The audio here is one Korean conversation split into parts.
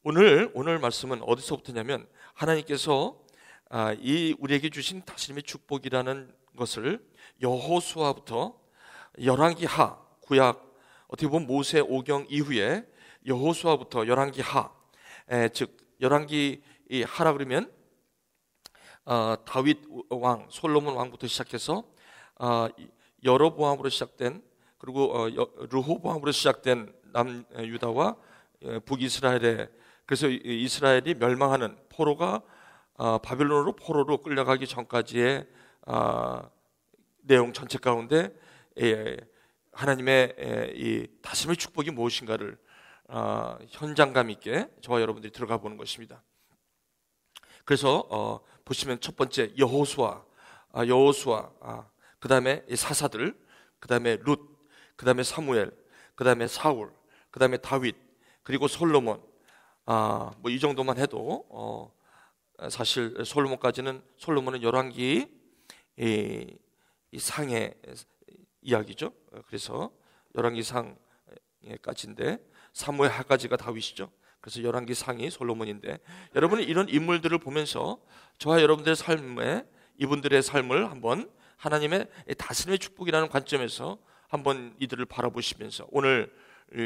오늘 말씀은 어디서부터냐면 하나님께서 이 우리에게 주신 다스림의 축복이라는 것을 여호수아부터 열왕기하, 구약 어떻게 보면 모세 오경 이후에 여호수아부터 열왕기하, 즉 열왕기하라 그러면 다윗 왕, 솔로몬 왕부터 시작해서 여로보암으로 시작된, 그리고 르호보암으로 시작된 남유다와 북이스라엘에, 그래서 이스라엘이 멸망하는 포로가 바벨론으로 포로로 끌려가기 전까지의 내용 전체 가운데 하나님의 이 다스림의 축복이 무엇인가를 현장감 있게 저와 여러분들이 들어가 보는 것입니다. 그래서 보시면 첫 번째 여호수아, 그 다음에 사사들, 그 다음에 룻, 그 다음에 사무엘, 그 다음에 사울, 그 다음에 다윗, 그리고 솔로몬. 뭐 이 정도만 해도 사실 솔로몬은 열왕기 이 상의 이야기죠. 그래서 열왕기 상까지인데 사무엘 하까지가 다윗이죠. 그래서 열왕기 상이 솔로몬인데, 여러분은 이런 인물들을 보면서 저와 여러분들의 삶에 이분들의 삶을 한번 하나님의 다스림의 축복이라는 관점에서 한번 이들을 바라보시면서 오늘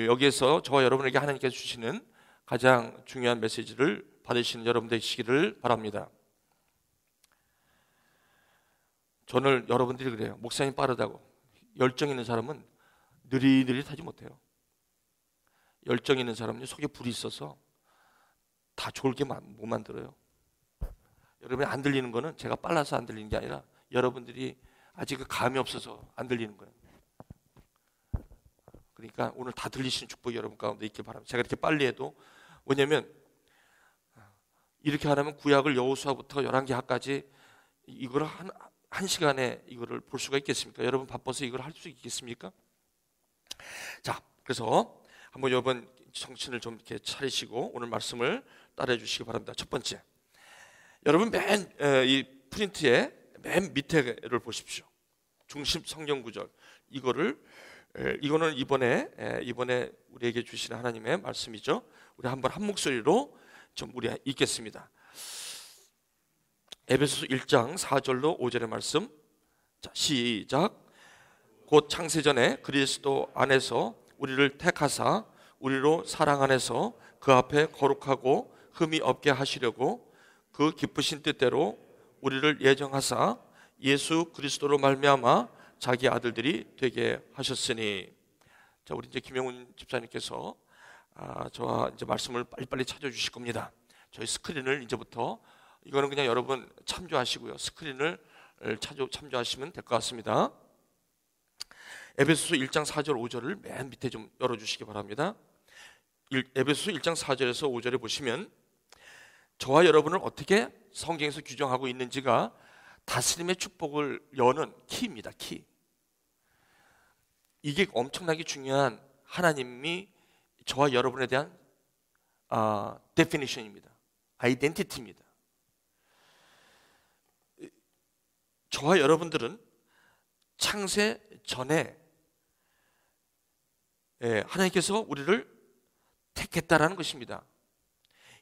여기에서 저와 여러분에게 하나님께서 주시는 가장 중요한 메시지를 받으시는 여러분 되시기를 바랍니다. 저는 여러분들이 그래요. 목사님 빠르다고. 열정 있는 사람은 느릿느릿하지 못해요. 열정 있는 사람은 속에 불이 있어서 다 좋게 못 만들어요. 여러분이 안 들리는 거는 제가 빨라서 안 들리는 게 아니라 여러분들이 아직 그 감이 없어서 안 들리는 거예요. 그러니까 오늘 다 들리시는 축복이 여러분 가운데 있길 바랍니다. 제가 이렇게 빨리 해도, 왜냐면 이렇게 하려면 구약을 여호수아부터 열왕기하까지 이거를 한 시간에 이거를 볼 수가 있겠습니까? 여러분 바빠서 이걸 할 수 있겠습니까? 자, 그래서 한번 여러분 정신을 좀 이렇게 차리시고 오늘 말씀을 따라해 주시기 바랍니다. 첫 번째, 여러분 이 프린트의 맨 밑에를 보십시오. 중심 성경 구절. 이거는 이번에 우리에게 주시는 하나님의 말씀이죠. 우리 한번 한 목소리로 좀 우리 읽겠습니다. 에베소서 1장 4절로 5절의 말씀. 자, 시작. 곧 창세전에 그리스도 안에서 우리를 택하사 우리로 사랑 안에서 그 앞에 거룩하고 흠이 없게 하시려고 그 기쁘신 뜻대로 우리를 예정하사 예수 그리스도로 말미암아 자기 아들들이 되게 하셨으니. 자, 우리 이제 김영훈 집사님께서 저와 이제 말씀을 빨리빨리 찾아주실 겁니다. 저희 스크린을 이제부터, 이거는 그냥 여러분 참조하시고요. 스크린을 참조하시면 될 것 같습니다. 에베소서 1장 4절 5절을 맨 밑에 좀 열어주시기 바랍니다. 에베소서 1장 4절에서 5절에 보시면 저와 여러분을 어떻게 성경에서 규정하고 있는지가 다스림의 축복을 여는 키입니다. 키. 이게 엄청나게 중요한 하나님이 저와 여러분에 대한 definition입니다. 아이덴티티입니다. 저와 여러분들은 창세 전에 하나님께서 우리를 택했다라는 것입니다.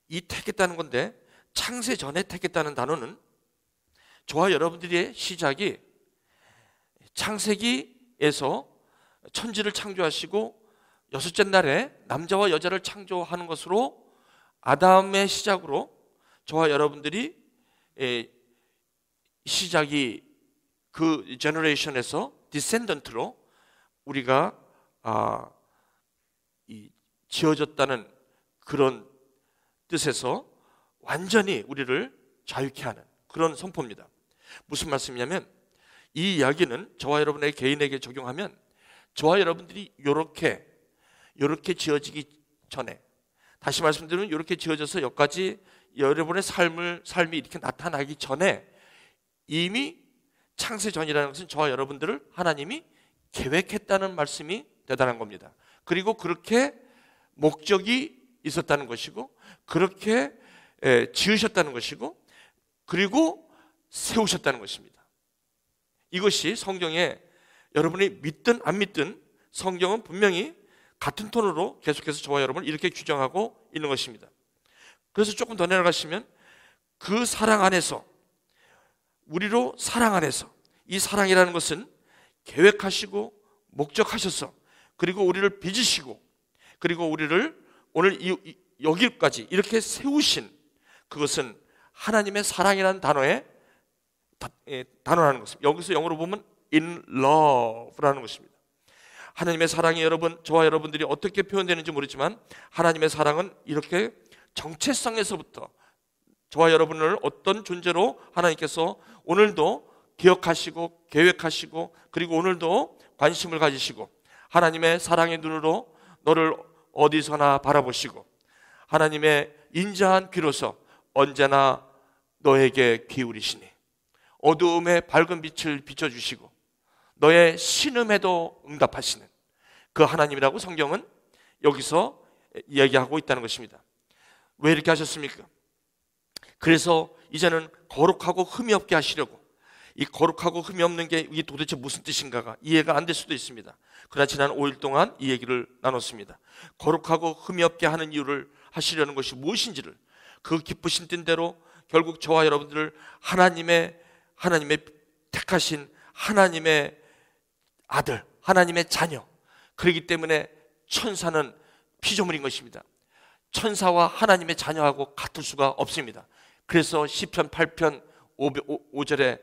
이 택했다는 건데, 창세 전에 택했다는 단어는 저와 여러분들의 시작이 창세기에서 천지를 창조하시고 여섯째 날에 남자와 여자를 창조하는 것으로, 아담의 시작으로 저와 여러분들이 시작이 그 제너레이션에서 디센던트로 우리가 지어졌다는 그런 뜻에서 완전히 우리를 자유케 하는 그런 선포입니다. 무슨 말씀이냐면, 이 이야기는 저와 여러분의 개인에게 적용하면 저와 여러분들이 이렇게 지어지기 전에, 다시 말씀드리면 이렇게 지어져서 여기까지 여러분의 삶이 이렇게 나타나기 전에 이미 창세 전이라는 것은 저와 여러분들을 하나님이 계획했다는 말씀이 대단한 겁니다. 그리고 그렇게 목적이 있었다는 것이고, 그렇게 지으셨다는 것이고, 그리고 세우셨다는 것입니다. 이것이 성경에 여러분이 믿든 안 믿든 성경은 분명히 같은 톤으로 계속해서 저와 여러분을 이렇게 규정하고 있는 것입니다. 그래서 조금 더 내려가시면 그 사랑 안에서, 우리로 사랑 안에서, 이 사랑이라는 것은 계획하시고 목적하셔서, 그리고 우리를 빚으시고, 그리고 우리를 오늘 여기까지 이렇게 세우신, 그것은 하나님의 사랑이라는 단어라는 것입니다. 여기서 영어로 보면 in love라는 것입니다. 하나님의 사랑이 여러분, 저와 여러분들이 어떻게 표현되는지 모르지만 하나님의 사랑은 이렇게 정체성에서부터 저와 여러분을 어떤 존재로 하나님께서 오늘도 기억하시고 계획하시고, 그리고 오늘도 관심을 가지시고, 하나님의 사랑의 눈으로 너를 어디서나 바라보시고, 하나님의 인자한 귀로서 언제나 너에게 기울이시니, 어두움에 밝은 빛을 비춰주시고 너의 신음에도 응답하시는 그 하나님이라고 성경은 여기서 이야기하고 있다는 것입니다. 왜 이렇게 하셨습니까? 그래서 이제는 거룩하고 흠이 없게 하시려고, 이 거룩하고 흠이 없는 게 이게 도대체 무슨 뜻인가가 이해가 안 될 수도 있습니다. 그러나 지난 5일 동안 이 얘기를 나눴습니다. 거룩하고 흠이 없게 하는 이유를 하시려는 것이 무엇인지를, 그 기쁘신 뜻대로 결국 저와 여러분들을 하나님의 택하신 하나님의 아들, 하나님의 자녀, 그렇기 때문에 천사는 피조물인 것입니다. 천사와 하나님의 자녀하고 같을 수가 없습니다. 그래서 시편 8편 5절에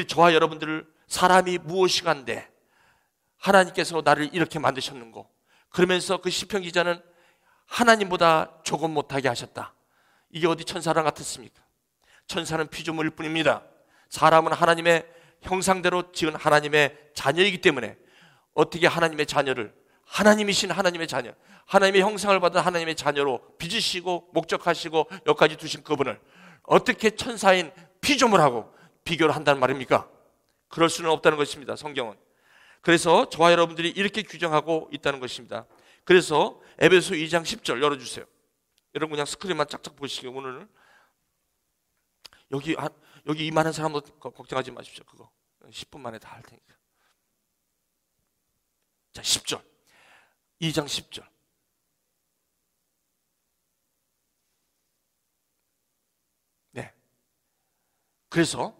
저와 여러분들을 사람이 무엇이간데 하나님께서 나를 이렇게 만드셨는고, 그러면서 그 시편 기자는 하나님보다 조금 못하게 하셨다. 이게 어디 천사랑 같았습니까? 천사는 피조물일 뿐입니다. 사람은 하나님의 형상대로 지은 하나님의 자녀이기 때문에 어떻게 하나님의 자녀를, 하나님이신 하나님의 자녀, 하나님의 형상을 받은 하나님의 자녀로 빚으시고 목적하시고 여기까지 두신 그분을 어떻게 천사인 피조물하고 비교를 한다는 말입니까? 그럴 수는 없다는 것입니다, 성경은. 그래서 저와 여러분들이 이렇게 규정하고 있다는 것입니다. 그래서 에베소 2장 10절 열어주세요. 여러분 그냥 스크린만 짝짝 보시고, 오늘은 여기 이 많은 사람도 걱정하지 마십시오. 그거 10분 만에 다 할 테니까. 자, 10절, 2장 10절. 네. 그래서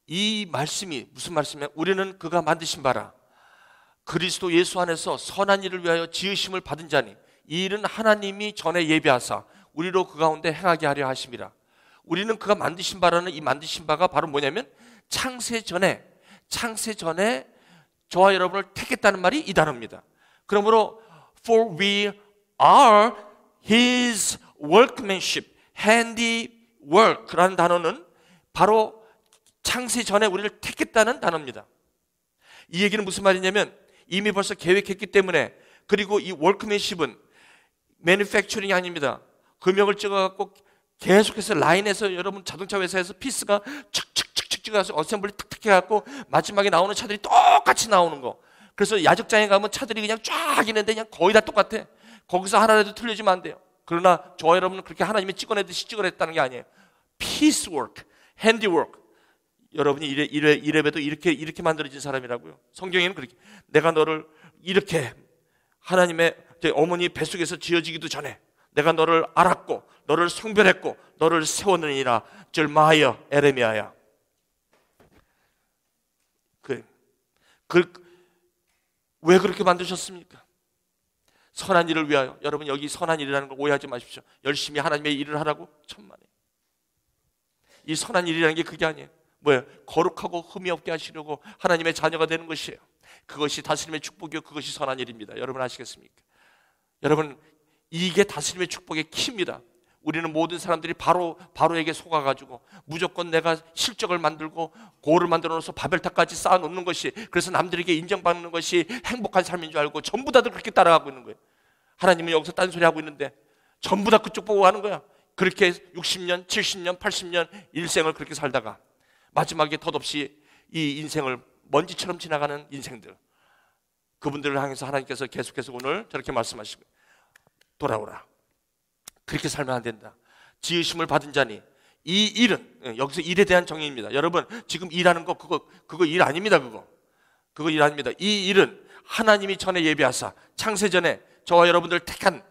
이 말씀이 무슨 말씀이냐? 우리는 그가 만드신 바라 그리스도 예수 안에서 선한 일을 위하여 지으심을 받은 자니, 이 일은 하나님이 전에 예비하사 우리로 그 가운데 행하게 하려 하심이라. 우리는 그가 만드신 바라는 이 만드신 바가 바로 뭐냐면 창세 전에 저와 여러분을 택했다는 말이 이 단어입니다. 그러므로 for we are his workmanship, handiwork라는 단어는 바로 창세 전에 우리를 택했다는 단어입니다. 이 얘기는 무슨 말이냐면 이미 벌써 계획했기 때문에, 그리고 이 workmanship은 manufacturing이 아닙니다. 금형을 찍어갖고 계속해서 라인에서, 여러분 자동차 회사에서 피스가 칙칙칙칙 찍어서 어셈블리 탁탁 해갖고 마지막에 나오는 차들이 똑같이 나오는 거. 그래서 야적장에 가면 차들이 그냥 쫙 있는데 그냥 거의 다 똑같아. 거기서 하나라도 틀려지면 안 돼요. 그러나 저와 여러분은 그렇게 하나님이 찍어내듯이 찍어냈다는 게 아니에요. piecework, handiwork. 여러분이 이래봬도 이렇게 만들어진 사람이라고요. 성경에는 그렇게, 내가 너를 이렇게 하나님의 어머니 뱃속에서 지어지기도 전에 내가 너를 알았고 너를 성별했고 너를 세웠느니라. 절마야 에레미야야. 왜 그렇게 만드셨습니까? 선한 일을 위하여. 여러분 여기 선한 일이라는 걸 오해하지 마십시오. 열심히 하나님의 일을 하라고? 천만에. 이 선한 일이라는 게 그게 아니에요. 뭐예요? 거룩하고 흠이 없게 하시려고 하나님의 자녀가 되는 것이에요. 그것이 다스림의 축복이요, 그것이 선한 일입니다. 여러분 아시겠습니까? 여러분 이게 다스림의 축복의 키입니다. 우리는 모든 사람들이 바로에게 속아가지고 무조건 내가 실적을 만들고 고를 만들어 놓아서 바벨탑까지 쌓아놓는 것이, 그래서 남들에게 인정받는 것이 행복한 삶인 줄 알고 전부 다들 그렇게 따라가고 있는 거예요. 하나님은 여기서 딴소리 하고 있는데 전부 다 그쪽 보고 하는 거야. 그렇게 60년, 70년, 80년 일생을 그렇게 살다가 마지막에 덧없이 이 인생을 먼지처럼 지나가는 인생들, 그분들을 향해서 하나님께서 계속해서 오늘 저렇게 말씀하시고, 돌아오라. 그렇게 살면 안 된다. 지으심을 받은 자니 이 일은, 여기서 일에 대한 정의입니다. 여러분 지금 일하는 거 그거 일 아닙니다. 그거 일 아닙니다. 이 일은 하나님이 전에 예비하사 창세 전에 저와 여러분들 택한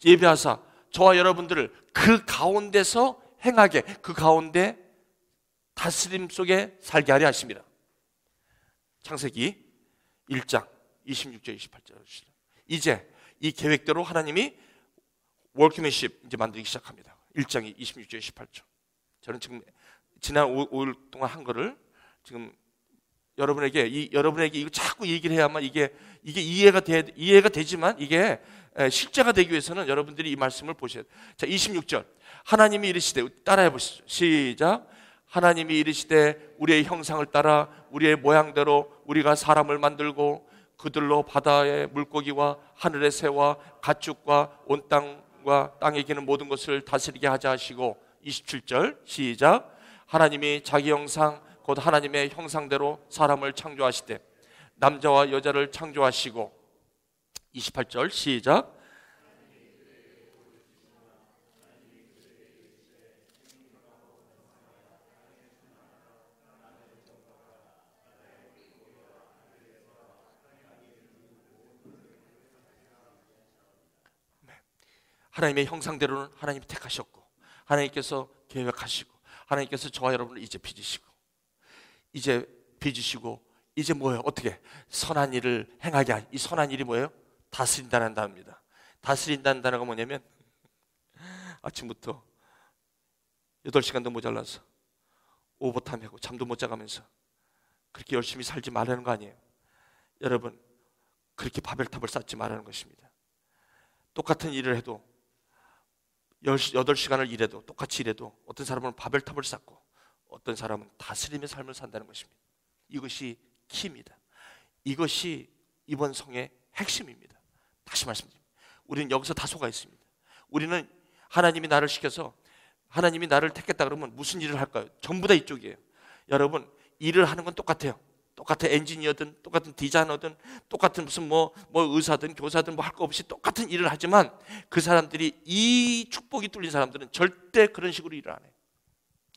예비하사 저와 여러분들을 그 가운데서 행하게, 그 가운데 다스림 속에 살게 하려 하십니다. 창세기 1장 26절 28절. 이제 이 계획대로 하나님이 워크맨십 이제 만들기 시작합니다. 1장 26절 28절. 저는 지금 지난 5일 동안 한 거를 지금 여러분에게 이거 자꾸 얘기를 해야만 이게 이해가 되지만 이게 실제가 되기 위해서는 여러분들이 이 말씀을 보셔야 돼요. 자, 26절. 하나님이 이르시되, 따라해 보시죠. 시작. 하나님이 이르시되 우리의 형상을 따라 우리의 모양대로 우리가 사람을 만들고 그들로 바다의 물고기와 하늘의 새와 가축과 온 땅과 땅에 기는 모든 것을 다스리게 하자 하시고, 27절 시작. 하나님이 자기 형상 곧 하나님의 형상대로 사람을 창조하시되 남자와 여자를 창조하시고, 28절 시작. 하나님의 형상대로는 하나님이 택하셨고, 하나님께서 계획하시고, 하나님께서 저와 여러분을 이제 빚으시고 이제 뭐예요? 어떻게? 선한 일을 행하게 하니. 이 선한 일이 뭐예요? 다스린다는 단어입니다. 다스린다는 단어가 뭐냐면 아침부터 8시간도 모자라서 오버타임하고 잠도 못 자가면서 그렇게 열심히 살지 말라는 거 아니에요. 여러분, 그렇게 바벨탑을 쌓지 말라는 것입니다. 똑같은 일을 해도 8시간을 일해도, 똑같이 일해도 어떤 사람은 바벨탑을 쌓고 어떤 사람은 다스림의 삶을 산다는 것입니다. 이것이 키입니다. 이것이 이번 성의 핵심입니다. 다시 말씀드립니다. 우리는 여기서 다소가 있습니다. 우리는 하나님이 나를 시켜서, 하나님이 나를 택했다 그러면 무슨 일을 할까요? 전부 다 이쪽이에요. 여러분, 일을 하는 건 똑같아요. 똑같은 엔지니어든 똑같은 디자이너든 똑같은 무슨 뭐 의사든 교사든 뭐 할 거 없이 똑같은 일을 하지만 그 사람들이, 이 축복이 뚫린 사람들은 절대 그런 식으로 일을 안 해요.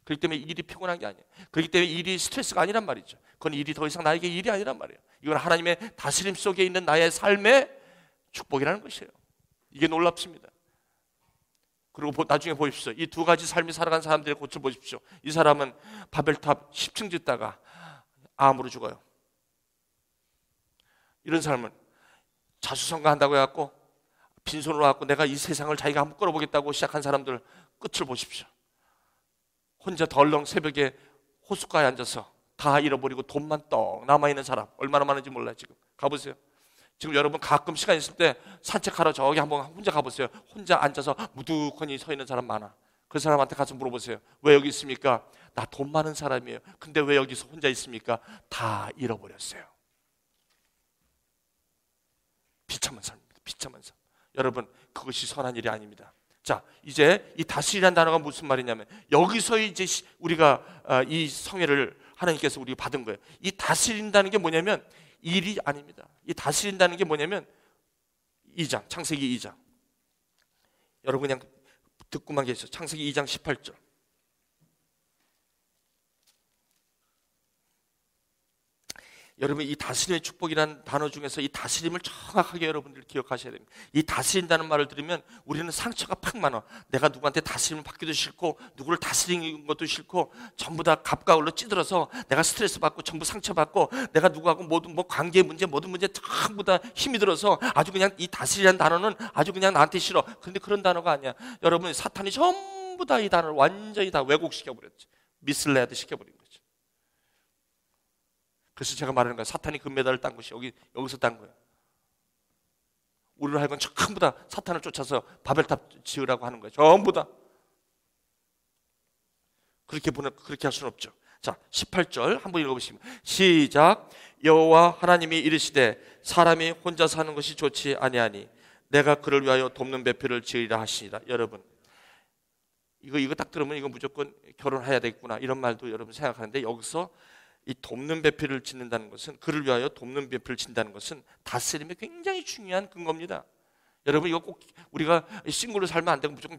그렇기 때문에 일이 피곤한 게 아니에요. 그렇기 때문에 일이 스트레스가 아니란 말이죠. 그건 일이 더 이상 나에게 일이 아니란 말이에요. 이건 하나님의 다스림 속에 있는 나의 삶의 축복이라는 것이에요. 이게 놀랍습니다. 그리고 나중에 보십시오. 이 두 가지 삶이 살아간 사람들의 고초를 보십시오. 이 사람은 바벨탑 10층 짓다가 암으로 죽어요. 이런 사람은 자수성가한다고 해갖고 빈손으로 갖고 내가 이 세상을 자기가 한번 끌어보겠다고 시작한 사람들 끝을 보십시오. 혼자 덜렁 새벽에 호숫가에 앉아서 다 잃어버리고 돈만 떡 남아있는 사람 얼마나 많은지 몰라요. 지금 가보세요. 지금 여러분 가끔 시간 있을 때 산책하러 저기 한번 혼자 가보세요. 혼자 앉아서 무두커니 서 있는 사람 많아. 그 사람한테 가서 물어보세요. 왜 여기 있습니까? 나 돈 많은 사람이에요. 근데 왜 여기서 혼자 있습니까? 다 잃어버렸어요. 비참한 삶입니다. 비참한 삶. 여러분, 그것이 선한 일이 아닙니다. 자, 이제 이 다스리라는 단어가 무슨 말이냐면, 여기서 이제 우리가 이 성회를 하나님께서 우리가 받은 거예요. 이 다스린다는 게 뭐냐면 일이 아닙니다. 이 다스린다는 게 뭐냐면 2장, 창세기 2장. 여러분 그냥 듣고만 계세요. 창세기 2장 18절. 여러분, 이 다스림의 축복이라는 단어 중에서 이 다스림을 정확하게 여러분들 기억하셔야 됩니다. 이 다스린다는 말을 들으면 우리는 상처가 팍 많아. 내가 누구한테 다스림을 받기도 싫고 누구를 다스리는 것도 싫고 전부 다 갑과을로 찌들어서 내가 스트레스 받고 전부 상처받고 내가 누구하고 모든 관계 문제 모든 문제 전부 다 힘이 들어서 아주 그냥 이 다스리라는 단어는 아주 그냥 나한테 싫어. 그런데 그런 단어가 아니야. 여러분, 사탄이 전부 다 이 단어를 완전히 다 왜곡시켜버렸지. 미슬레드 시켜버린 거지. 그래서 제가 말하는 거예요. 사탄이 금메달을 딴 것이 여기서 딴 거예요. 우리를 하여금 전부 다 사탄을 쫓아서 바벨탑 지으라고 하는 거예요. 전부 다. 그렇게 할 수는 없죠. 자, 18절 한번 읽어보시면 시작. 여호와 하나님이 이르시되 사람이 혼자 사는 것이 좋지 아니하니 내가 그를 위하여 돕는 배필을 지으리라 하시니라. 여러분, 이거 딱 들으면 이거 무조건 결혼해야 되겠구나 이런 말도 여러분 생각하는데, 여기서 이 돕는 배필을 짓는다는 것은, 그를 위하여 돕는 배필을 짓는다는 것은 다스림에 굉장히 중요한 근거입니다. 여러분, 이거 꼭 우리가 싱글로 살면 안 되고 무조건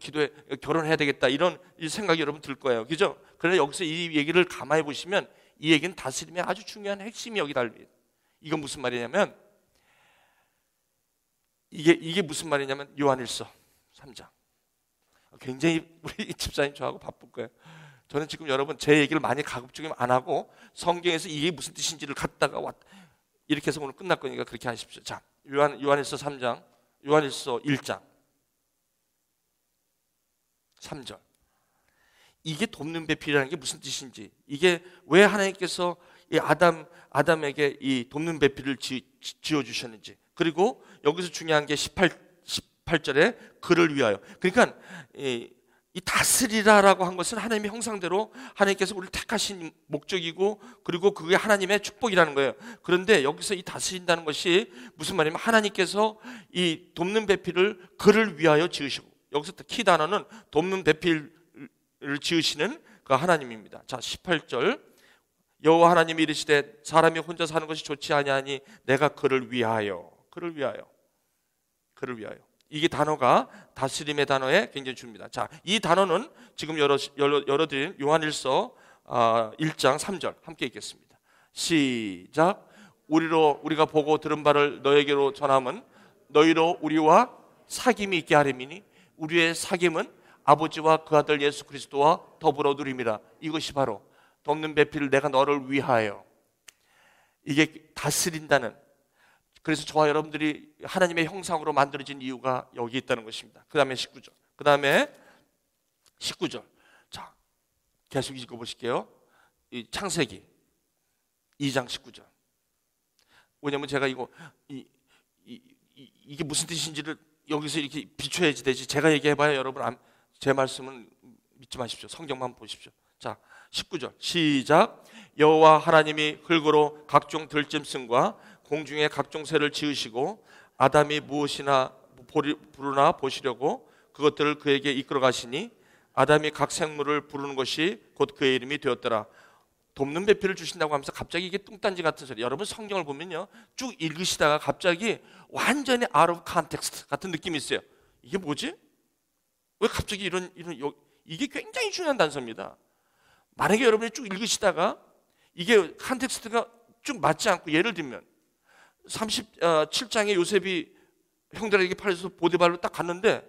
결혼해야 되겠다 이런 생각이 여러분 들 거예요. 그죠? 그런데 여기서 이 얘기를 가만히 보시면 이 얘기는 다스림의 아주 중요한 핵심이 여기 달려. 이건 무슨 말이냐면, 이게 무슨 말이냐면 요한일서 3장. 굉장히 우리 집사님 저하고 바쁠 거예요. 저는 지금 여러분 제 얘기를 많이 가급적이면 안 하고 성경에서 이게 무슨 뜻인지를 갖다가 이렇게 해서 오늘 끝날 거니까 그렇게 하십시오. 자, 요한일서 3장, 요한일서 1장 3절. 이게 돕는 배필이라는 게 무슨 뜻인지, 이게 왜 하나님께서 이 아담에게 이 돕는 배필을 지어 주셨는지, 그리고 여기서 중요한 게 18절에 그를 위하여. 그러니까 이 다스리라라고 한 것은 하나님의 형상대로 하나님께서 우리를 택하신 목적이고, 그리고 그게 하나님의 축복이라는 거예요. 그런데 여기서 이 다스린다는 것이 무슨 말이냐면 하나님께서 이 돕는 배필을 그를 위하여 지으시고, 여기서 키 단어는 돕는 배필을 지으시는 그 하나님입니다. 자, 18절. 여호와 하나님이 이르시되 사람이 혼자 사는 것이 좋지 아니하니 내가 그를 위하여. 이게 단어가 다스림의 단어에 굉장히 줍니다. 자, 이 단어는 지금 열어드린 요한일서 1장 3절 함께 읽겠습니다. 시작. 우리가 보고 들은 바를 너에게로 전함은 너희로 우리와 사귐이 있게 하림이니 우리의 사귐은 아버지와 그 아들 예수 그리스도와 더불어 누림이라. 이것이 바로 돕는 배필을 내가 너를 위하여. 이게 다스린다는, 그래서 저와 여러분들이 하나님의 형상으로 만들어진 이유가 여기 있다는 것입니다. 그 다음에 19절. 자, 계속 읽어보실게요. 이 창세기 2장 19절. 왜냐면 제가 이게 무슨 뜻인지를 여기서 이렇게 비춰야지 되지, 제가 얘기해봐야 여러분 제 말씀은 믿지 마십시오. 성경만 보십시오. 자, 19절 시작. 여호와 하나님이 흙으로 각종 들짐승과 공중의 각종 새를 지으시고 아담이 무엇이나 부르나 보시려고 그것들을 그에게 이끌어 가시니 아담이 각 생물을 부르는 것이 곧 그의 이름이 되었더라. 돕는 배필을 주신다고 하면서 갑자기 이게 뚱딴지 같은 소리. 여러분 성경을 보면요, 쭉 읽으시다가 갑자기 완전히 out of context 같은 느낌이 있어요. 이게 뭐지? 왜 갑자기 이런 이게 굉장히 중요한 단서입니다. 만약에 여러분이 쭉 읽으시다가 이게 컨텍스트가 쭉 맞지 않고, 예를 들면 37장에 요셉이 형들에게 팔려서 보디발로 딱 갔는데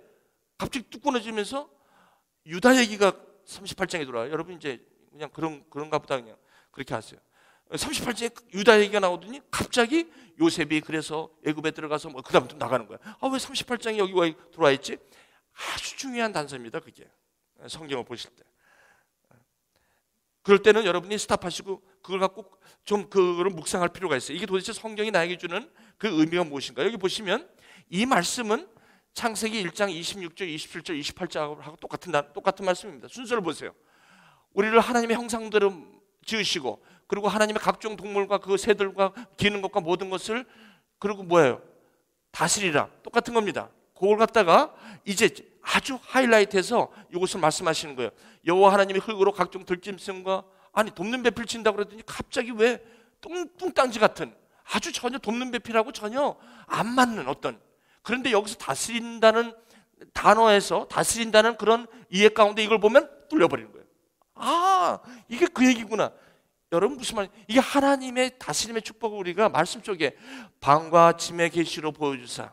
갑자기 뚝 끊어지면서 유다 얘기가 38장에 돌아와요. 여러분 이제 그냥 그런가 보다 그냥 그렇게 하세요. 38장에 유다 얘기가 나오더니 갑자기 요셉이 그래서 애굽에 들어가서 그 다음 또 나가는 거야. 왜 38장이 여기 와 들어와 있지? 아주 중요한 단서입니다. 그게 성경을 보실 때. 그럴 때는 여러분이 스탑하시고 그걸 갖고 좀 그거를 묵상할 필요가 있어요. 이게 도대체 성경이 나에게 주는 그 의미가 무엇인가? 여기 보시면 이 말씀은 창세기 1장 26절, 27절, 28절하고 똑같은 말씀입니다. 순서를 보세요. 우리를 하나님의 형상대로 지으시고, 그리고 하나님의 각종 동물과 그 새들과 기는 것과 모든 것을, 그리고 뭐예요? 다스리라. 똑같은 겁니다. 그걸 갖다가 이제 아주 하이라이트해서 이것을 말씀하시는 거예요. 여호와 하나님이 흙으로 각종 들짐승과, 아니 돕는 배필 친다고 그랬더니 갑자기 왜 뚱땅지 같은, 아주 전혀 돕는 배필하고 전혀 안 맞는 어떤, 그런데 여기서 다스린다는 단어에서 다스린다는 그런 이해 가운데 이걸 보면 뚫려버리는 거예요. 이게 그 얘기구나. 여러분 무슨 말이에요? 이게 하나님의 다스림의 축복을 우리가 말씀 속에 밤과 아침의 계시로 보여주사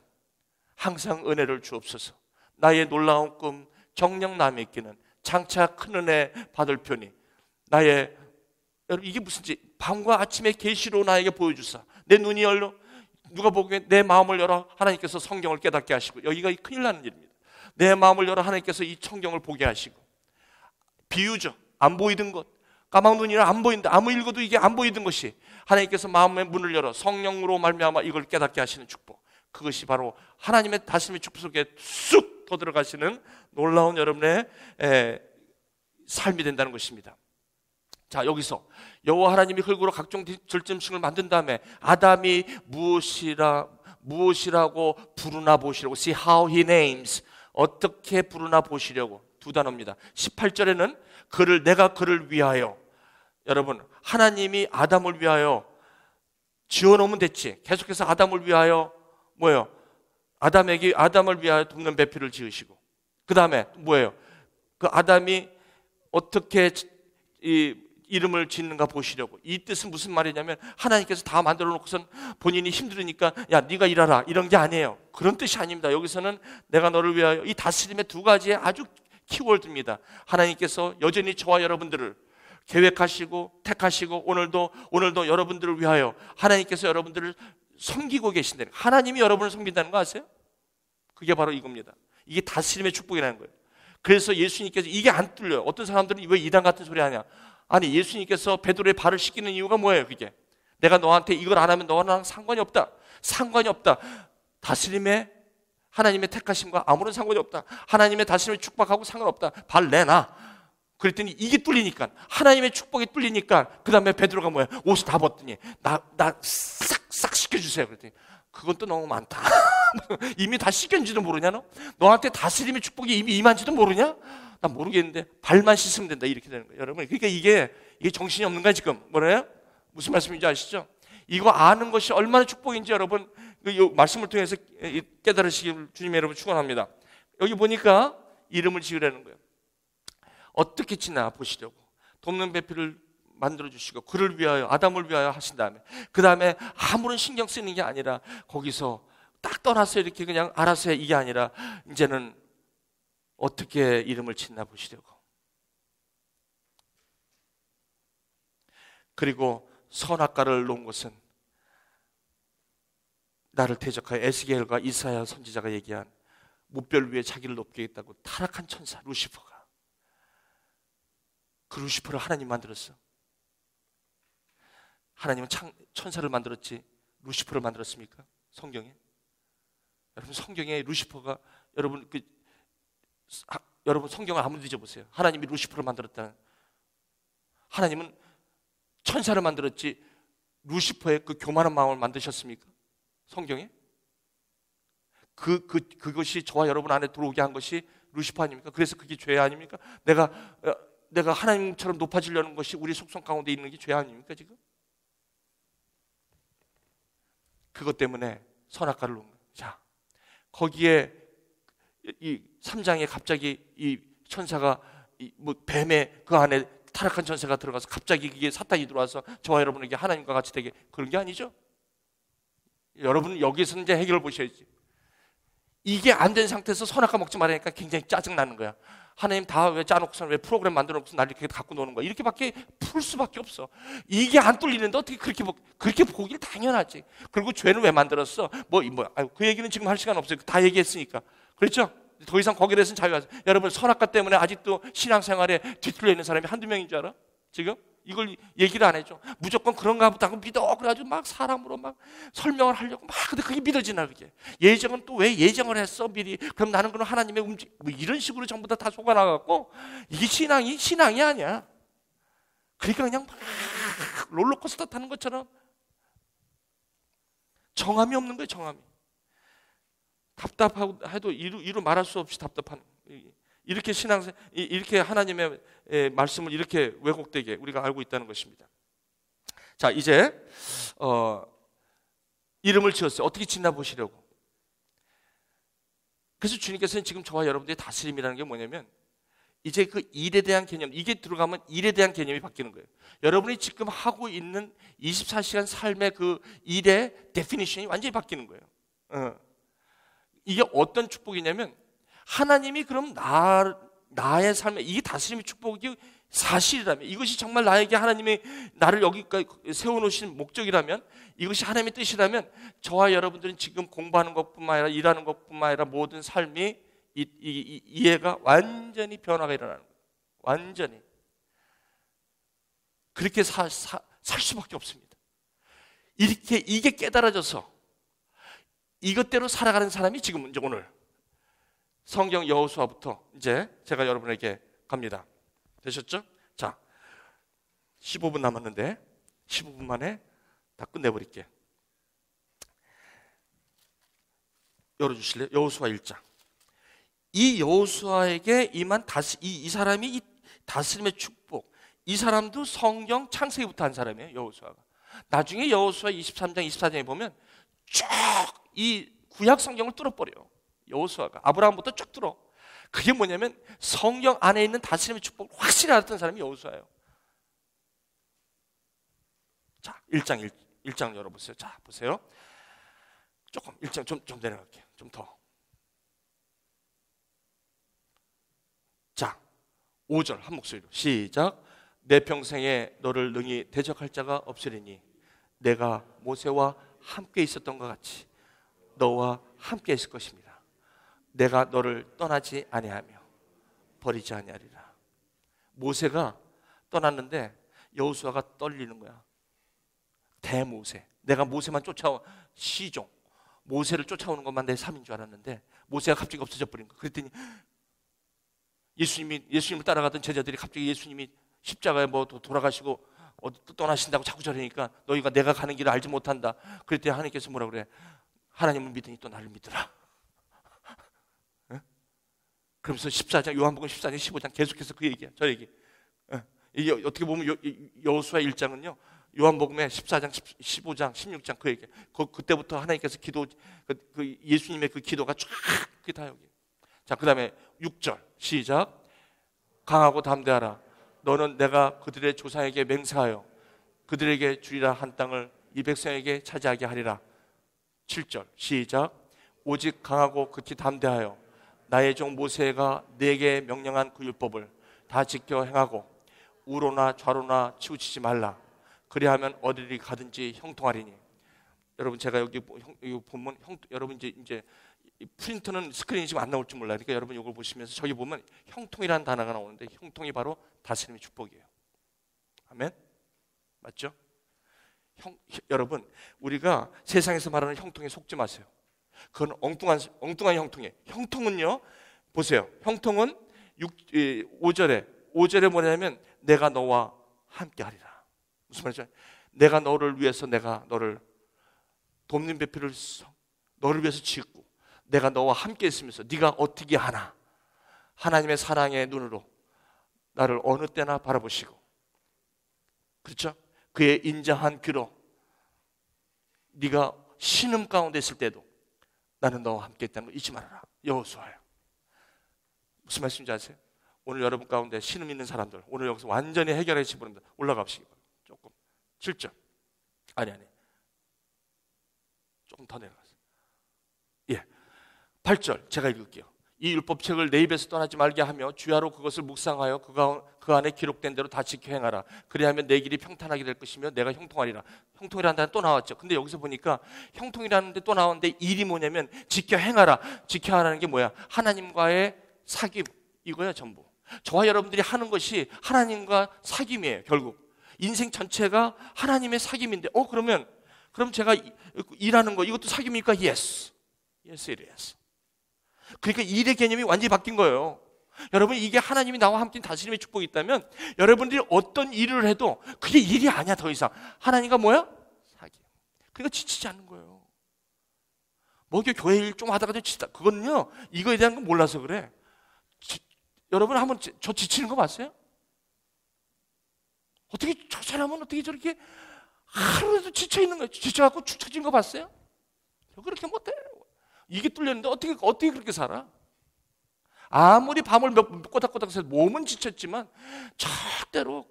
항상 은혜를 주옵소서. 나의 놀라운 꿈 정녕 남에 있기는 장차 큰 은혜 받을 편이 여러분 이게 무슨지, 밤과 아침의 계시로 나에게 보여주사 내 눈이 열려 누가 보기에 내 마음을 열어 하나님께서 성경을 깨닫게 하시고, 여기가 큰일 나는 일입니다. 내 마음을 열어 하나님께서 이 성경을 보게 하시고, 비유죠. 안 보이던 것, 까막눈이라 안 보인다, 아무 읽어도 이게 안 보이던 것이 하나님께서 마음의 문을 열어 성령으로 말미암아 이걸 깨닫게 하시는 축복, 그것이 바로 하나님의 다스림의 축복 속에 쑥 터들어가시는 놀라운 여러분의 삶이 된다는 것입니다. 자, 여기서 여호와 하나님이 흙으로 각종 들짐승을 만든 다음에 아담이 무엇이라고 부르나 보시려고, see how he names, 어떻게 부르나 보시려고, 두 단어입니다. 18절에는 내가 그를 위하여. 여러분 하나님이 아담을 위하여 지어놓으면 됐지, 계속해서 아담을 위하여 뭐예요? 아담을 위하여 돕는 배필을 지으시고, 그 다음에 뭐예요? 그 아담이 어떻게 이름을 짓는가 보시려고. 이 뜻은 무슨 말이냐면 하나님께서 다 만들어 놓고선 본인이 힘들으니까 야 네가 일하라 이런 게 아니에요. 그런 뜻이 아닙니다. 여기서는 내가 너를 위하여, 이 다스림의 두 가지의 아주 키워드입니다. 하나님께서 여전히 저와 여러분들을 계획하시고 택하시고 오늘도 여러분들을 위하여 하나님께서 여러분들을 섬기고 계신다는, 하나님이 여러분을 섬긴다는 거 아세요? 그게 바로 이겁니다. 이게 다스림의 축복이라는 거예요. 그래서 예수님께서 이게 안 뚫려요. 어떤 사람들은 왜 이단 같은 소리 하냐? 아니, 예수님께서 베드로의 발을 씻기는 이유가 뭐예요? 그게 내가 너한테 이걸 안 하면 너랑 상관이 없다. 상관이 없다. 다스림의 하나님의 택하심과 아무런 상관이 없다. 하나님의 다스림의 축복하고 상관없다. 발 내놔. 그랬더니 이게 뚫리니까, 하나님의 축복이 뚫리니까 그 다음에 베드로가 뭐야? 옷을 다 벗더니 나 싹 씻겨주세요. 그랬더니 그건 또 너무 많다. 이미 다 씻겼는지도 모르냐 너? 너한테 다스림의 축복이 이미 임한지도 모르냐? 난 모르겠는데 발만 씻으면 된다. 이렇게 되는 거예요, 여러분. 그러니까 이게 정신이 없는 거야 지금. 뭐래요? 무슨 말씀인지 아시죠? 이거 아는 것이 얼마나 축복인지 여러분 이 말씀을 통해서 깨달으시길 주님 여러분 축원합니다. 여기 보니까 이름을 지으라는 거예요. 어떻게 지나 보시려고 돕는 배필을 만들어 주시고 그를 위하여, 아담을 위하여 하신 다음에 그 다음에 아무런 신경 쓰는 게 아니라 거기서 딱 떠나서 이렇게 그냥 알아서 해, 이게 아니라 이제는 어떻게 이름을 짓나 보시려고. 그리고 선악과를 놓은 것은 나를 대적하여 에스겔과 이사야 선지자가 얘기한 무별 위에 자기를 높게 했다고 타락한 천사 루시퍼가, 그 루시퍼를 하나님 만들었어. 하나님은 천사를 만들었지 루시퍼를 만들었습니까? 성경에? 여러분 성경에 루시퍼가, 여러분 성경을 한번 뒤져보세요. 하나님이 루시퍼를 만들었다는, 하나님은 천사를 만들었지 루시퍼의 그 교만한 마음을 만드셨습니까? 성경에? 그것이 저와 여러분 안에 들어오게 한 것이 루시퍼 아닙니까? 그래서 그게 죄 아닙니까? 내가 하나님처럼 높아지려는 것이 우리 속성 가운데 있는 게 죄 아닙니까 지금? 그것 때문에 선악과를 놓은 거예요. 자, 거기에 이 3장에 갑자기 이 천사가 뱀의 그 안에 타락한 천사가 들어가서 갑자기 그게 사탄이 들어와서 저와 여러분에게 하나님과 같이 되게, 그런 게 아니죠. 여러분 여기서 이제 해결을 보셔야지. 이게 안 된 상태에서 선악과 먹지 말라니까 굉장히 짜증나는 거야. 하나님 다 왜 짜놓고서 왜 프로그램 만들어놓고서 날 이렇게 갖고 노는 거야. 이렇게밖에 풀 수밖에 없어. 이게 안 뚫리는데 어떻게 그렇게 보길 당연하지. 그리고 죄는 왜 만들었어? 그 얘기는 지금 할 시간 없어요. 다 얘기했으니까. 그렇죠? 더 이상 거기에 대해서는 자유하지. 여러분 선악과 때문에 아직도 신앙생활에 뒤틀려 있는 사람이 한두 명인 줄 알아? 지금? 이걸 얘기를 안 해줘. 무조건 그런가 보다 하고 믿어. 그래가지고 막 사람으로 막 설명을 하려고 막, 근데 그게 믿어지나 그게. 예정은 또 왜 예정을 했어 미리? 그럼 나는 그럼 하나님의 이런 식으로 전부 다 속아나가고, 이게 신앙이 아니야. 그러니까 그냥 막 롤러코스터 타는 것처럼 정함이 없는 거예요. 정함이. 답답하고 해도 이루 말할 수 없이 답답한, 이렇게 이렇게 하나님의 말씀을 이렇게 왜곡되게 우리가 알고 있다는 것입니다. 자, 이제 이름을 지었어요. 어떻게 짓나 보시려고. 그래서 주님께서는 지금 저와 여러분들의 다스림이라는 게 뭐냐면, 이제 그 일에 대한 개념, 이게 들어가면 일에 대한 개념이 바뀌는 거예요. 여러분이 지금 하고 있는 24시간 삶의 그 일의 데피니션이 완전히 바뀌는 거예요. 이게 어떤 축복이냐면, 하나님이 그럼 나의 삶에 이게 다스림의 축복이 사실이라면, 이것이 정말 나에게 하나님이 나를 여기까지 세워놓으신 목적이라면, 이것이 하나님의 뜻이라면, 저와 여러분들은 지금 공부하는 것뿐만 아니라 일하는 것뿐만 아니라 모든 삶이 이해가 완전히 변화가 일어나는 거예요. 완전히. 그렇게 살 수밖에 없습니다. 이게 깨달아져서 이것대로 살아가는 사람이 지금 이제 오늘 성경 여호수아부터 이제 제가 여러분에게 갑니다. 되셨죠? 자, 15분 남았는데 15분 만에 다 끝내버릴게. 열어주실래요? 여호수아 1장. 이 여호수아에게 임한 이 사람이 이 다스림의 축복, 이 사람도 성경 창세기부터 한 사람이에요. 여호수아가. 나중에 여호수아 23장 24장에 보면 쭉 이 구약 성경을 뚫어버려요. 여호수아가 아브라함부터 쭉 뚫어. 그게 뭐냐면 성경 안에 있는 다스림의 축복을 확실히 알았던 사람이 여호수아예요. 자, 1장 열어보세요. 자, 보세요. 조금 1장 좀 내려갈게요. 좀 더. 자, 5절 한 목소리로 시작. 내 평생에 너를 능히 대적할 자가 없으리니 내가 모세와 함께 있었던 것 같이 너와 함께 있을 것입니다. 내가 너를 떠나지 아니하며 버리지 아니하리라. 모세가 떠났는데 여호수아가 떨리는 거야. 대모세. 내가 모세만 쫓아와 시종 모세를 쫓아오는 것만 내 삶인 줄 알았는데 모세가 갑자기 없어져 버린 거야. 그랬더니 예수님을 따라가던 제자들이 갑자기 예수님이 십자가에 뭐 돌아가시고 어디 또 떠나신다고 자꾸 저러니까 너희가 내가 가는 길을 알지 못한다. 그랬더니 하나님께서 뭐라 그래? 하나님을 믿으니 또 나를 믿으라. 네? 그러면서 14장 요한복음 14장 15장 계속해서 그 얘기야. 저 얘기. 이게 어떻게 보면 여호수아 1장은요. 요한복음의 14장, 15장, 16장 그 얘기. 그때부터 하나님께서 그 예수님의 그 기도가 쫙 그게 다 여기. 자, 그다음에 6절 시작. 강하고 담대하라. 너는 내가 그들의 조상에게 맹세하여 그들에게 주리라 한 땅을 이 백성에게 차지하게 하리라. 7절 시작. 오직 강하고 극히 담대하여 나의 종 모세가 내게 명령한 그 율법을 다 지켜 행하고 우로나 좌로나 치우치지 말라. 그리하면 어디를 가든지 형통하리니. 여러분 제가 여기 보면 여러분 이제 프린터는 스크린이 지금 안 나올지 몰라요. 그러니까 여러분 이걸 보시면서 저기 보면 형통이라는 단어가 나오는데 형통이 바로 다스림의 축복이에요. 아멘? 맞죠? 여러분 우리가 세상에서 말하는 형통에 속지 마세요. 그건 엉뚱한 형통이에요. 형통은요, 보세요. 형통은 5절에 뭐냐면 내가 너와 함께 하리라. 무슨 말이죠? 내가 너를 위해서 내가 너를 돕는 배필을 너를 위해서 짓고 내가 너와 함께 있으면서 네가 어떻게 하나 하나님의 사랑의 눈으로 나를 어느 때나 바라보시고, 그렇죠? 그의 인자한 귀로 네가 신음 가운데 있을 때도 나는 너와 함께 있다는 거 잊지 말아라. 여호수아야. 무슨 말씀인지 아세요? 오늘 여러분 가운데 신음 있는 사람들, 오늘 여기서 완전히 해결해 주신 분들 올라가시기 바랍니다. 조금 7절 아니 조금 더 내려가세요. 예, 8절 제가 읽을게요. 이 율법책을 내 입에서 떠나지 말게 하며 주야로 그것을 묵상하여 그 안에 기록된 대로 다 지켜 행하라. 그리하면 내 길이 평탄하게 될 것이며 내가 형통하리라. 형통이라는 단어 또 나왔죠. 근데 여기서 보니까 형통이라는 데 또 나왔는데 일이 뭐냐면 지켜 행하라. 지켜 하라는 게 뭐야? 하나님과의 사귐 이거야 전부. 저와 여러분들이 하는 것이 하나님과 사귐이에요. 결국 인생 전체가 하나님의 사귐인데 그럼 제가 일하는 거 이것도 사귐입니까? Yes, it is. 그러니까 일의 개념이 완전히 바뀐 거예요. 여러분 이게 하나님이 나와 함께 다스림의 축복이 있다면 여러분들이 어떤 일을 해도 그게 일이 아니야. 더 이상 하나님과 뭐야? 사귐. 그러니까 지치지 않는 거예요. 뭐 이게 교회 일 좀 하다가도 지치다. 그건요 이거에 대한 건 몰라서 그래. 여러분 한번 저 지치는 거 봤어요? 어떻게 저 사람은 어떻게 저렇게 하루에도 지쳐 있는 거예요? 지쳐갖고 축 처진 거 봤어요? 저 그렇게 못해. 이게 뚫렸는데 어떻게 그렇게 살아? 아무리 밤을 꼬닥꼬닥 새서 몸은 지쳤지만 절대로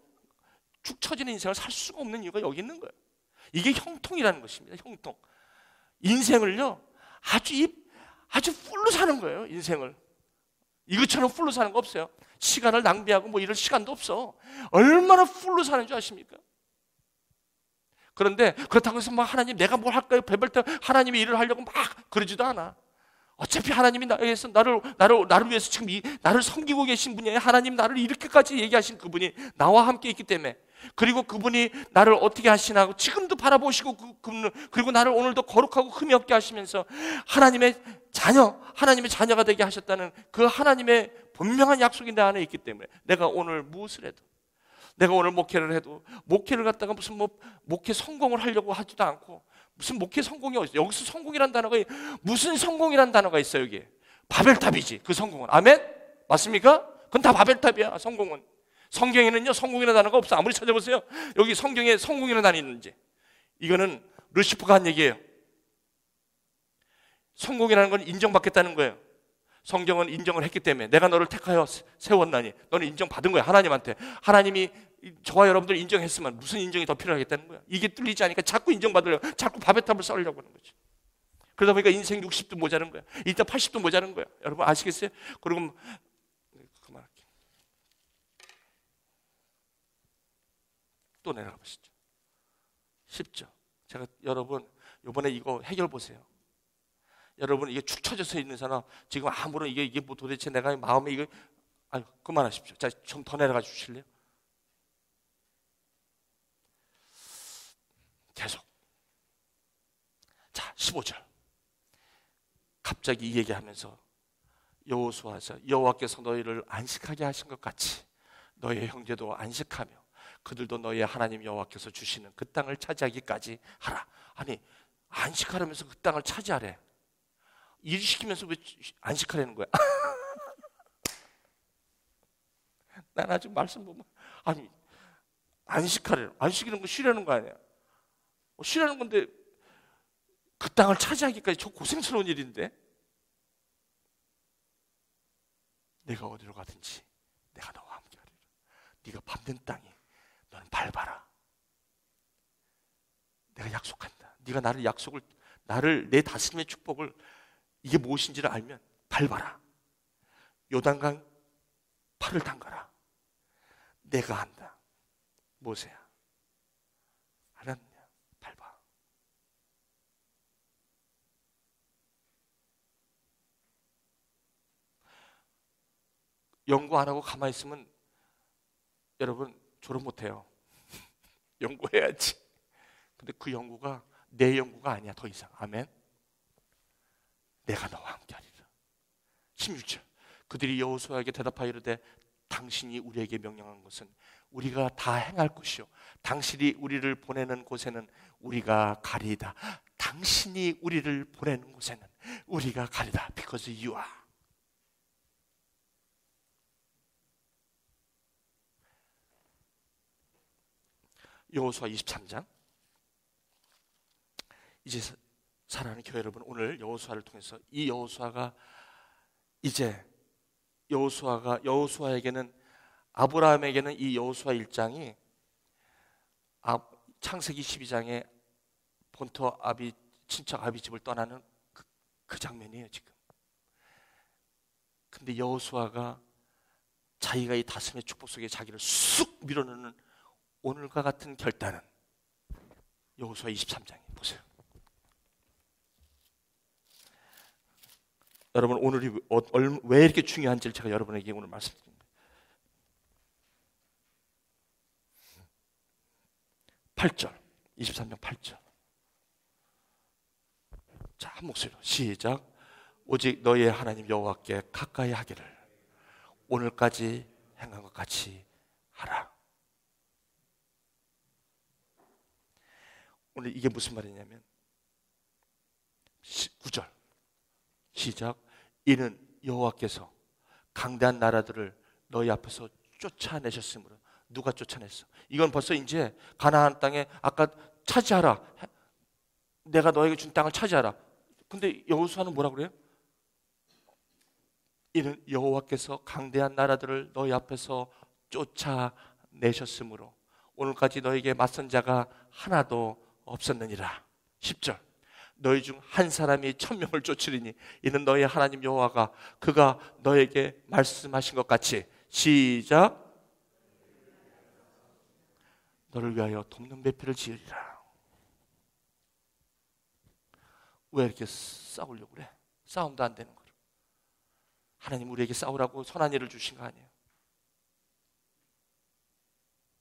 축 처지는 인생을 살 수가 없는 이유가 여기 있는 거예요. 이게 형통이라는 것입니다. 형통. 인생을요 아주 풀로 사는 거예요. 인생을 이것처럼 풀로 사는 거 없어요. 시간을 낭비하고 뭐 이럴 시간도 없어. 얼마나 풀로 사는 줄 아십니까? 그런데 그렇다고 해서 막 하나님 내가 뭘 할까요? 배벌때 하나님의 일을 하려고 막 그러지도 않아. 어차피 하나님이 나에서 나를 위해서 지금 나를 섬기고 계신 분이에요. 하나님 나를 이렇게까지 얘기하신 그분이 나와 함께 있기 때문에, 그리고 그분이 나를 어떻게 하시나 지금도 바라보시고 그리고 나를 오늘도 거룩하고 흠이 없게 하시면서 하나님의 자녀가 되게 하셨다는 그 하나님의 분명한 약속이 내 안에 있기 때문에 내가 오늘 무엇을 해도, 내가 오늘 목회를 해도 목회를 갖다가 무슨 목회 성공을 하려고 하지도 않고 무슨 목회 성공이 어디 있어요? 여기서 성공이란 단어가 무슨 성공이란 단어가 있어요? 여기에 바벨탑이지. 그 성공은 아멘? 맞습니까? 그건 다 바벨탑이야. 성공은. 성경에는요 성공이라는 단어가 없어. 아무리 찾아보세요. 여기 성경에 성공이라는 단어가 있는지. 이거는 루시퍼가 한 얘기예요. 성공이라는 건 인정받겠다는 거예요. 성경은 인정을 했기 때문에 내가 너를 택하여 세웠나니 너는 인정받은 거야. 하나님한테. 하나님이 저와 여러분들 인정했으면 무슨 인정이 더 필요하겠다는 거야. 이게 뚫리지 않으니까 자꾸 인정받으려고, 자꾸 바벨탑을 쌓으려고 하는 거지. 그러다 보니까 인생 60도 모자른 거야. 일단 80도 모자른 거야. 여러분 아시겠어요? 그리고 그만할게요. 또 내려가 보시죠. 쉽죠? 제가 여러분 이번에 이거 해결 보세요. 여러분 이게 축 처져서 있는 사람 지금 아무런 이게 뭐 도대체 내가 마음에 이거 그만하십시오. 자, 좀 더 내려가 주실래요? 계속. 자, 15절. 갑자기 이 얘기하면서 여호수아서 여호와께서 너희를 안식하게 하신 것 같이 너희 형제도 안식하며 그들도 너희의 하나님 여호와께서 주시는 그 땅을 차지하기까지 하라. 아니 안식하라면서 그 땅을 차지하래. 일 시키면서 왜 안식하라는 거야? 난 아직 말씀 보면 아니 안식하래. 안식이라는 거 쉬라는 거 아니야? 쉬라는 건데 그 땅을 차지하기까지 저 고생스러운 일인데 내가 어디로 가든지 내가 너와 함께 하리라. 네가 밟는 땅에 너는 밟아라. 내가 약속한다. 네가 나를 내 다스림의 축복을 이게 무엇인지를 알면 밟아라. 요단강 팔을 담가라. 내가 한다. 모세야 알았냐? 밟아. 연구 안 하고 가만히 있으면 여러분 졸업 못해요. 연구해야지. 근데 그 연구가 내 연구가 아니야. 더 이상. 아멘. 내가 너와 함께 하리라. 16절. 그들이 여호수아에게 대답하여 이르되 당신이 우리에게 명령한 것은 우리가 다 행할 것이요 당신이 우리를 보내는 곳에는 우리가 가리이다. 당신이 우리를 보내는 곳에는 우리가 가리다. Because you are. 여호수아 23장. 이제 사랑하는 교회 여러분, 오늘 여호수아를 통해서 이 여호수아가 이제 여호수아에게는 아브라함에게는 이 여호수아 1장이 창세기 12장에 본토 친척 아비 집을 떠나는 그 장면이에요 지금. 근데 여호수아가 자기가 이 다스림의 축복 속에 자기를 쑥 밀어넣는 오늘과 같은 결단은 여호수아 23장에 보세요. 여러분 오늘이 왜 이렇게 중요한지를 제가 여러분에게 오늘 말씀드립니다. 8절 23장 8절. 자, 한 목소리로 시작. 오직 너희의 하나님 여호와께 가까이 하기를 오늘까지 행한 것 같이 하라. 오늘 이게 무슨 말이냐면 9절 시작. 이는 여호와께서 강대한 나라들을 너희 앞에서 쫓아내셨으므로. 누가 쫓아냈어? 이건 벌써 이제 가나안 땅에 아까 차지하라. 내가 너에게 준 땅을 차지하라. 근데 여호수아는 뭐라 그래요? 이는 여호와께서 강대한 나라들을 너희 앞에서 쫓아내셨으므로 오늘까지 너에게 맞선 자가 하나도 없었느니라. 10절. 너희 중 한 사람이 1000명을 쫓으리니 이는 너희 하나님 여호와가 그가 너에게 말씀하신 것 같이 시작. 너를 위하여 돕는 배필을 지으리라. 왜 이렇게 싸우려고 그래? 싸움도 안 되는 거로. 하나님 우리에게 싸우라고 선한 일을 주신 거 아니에요?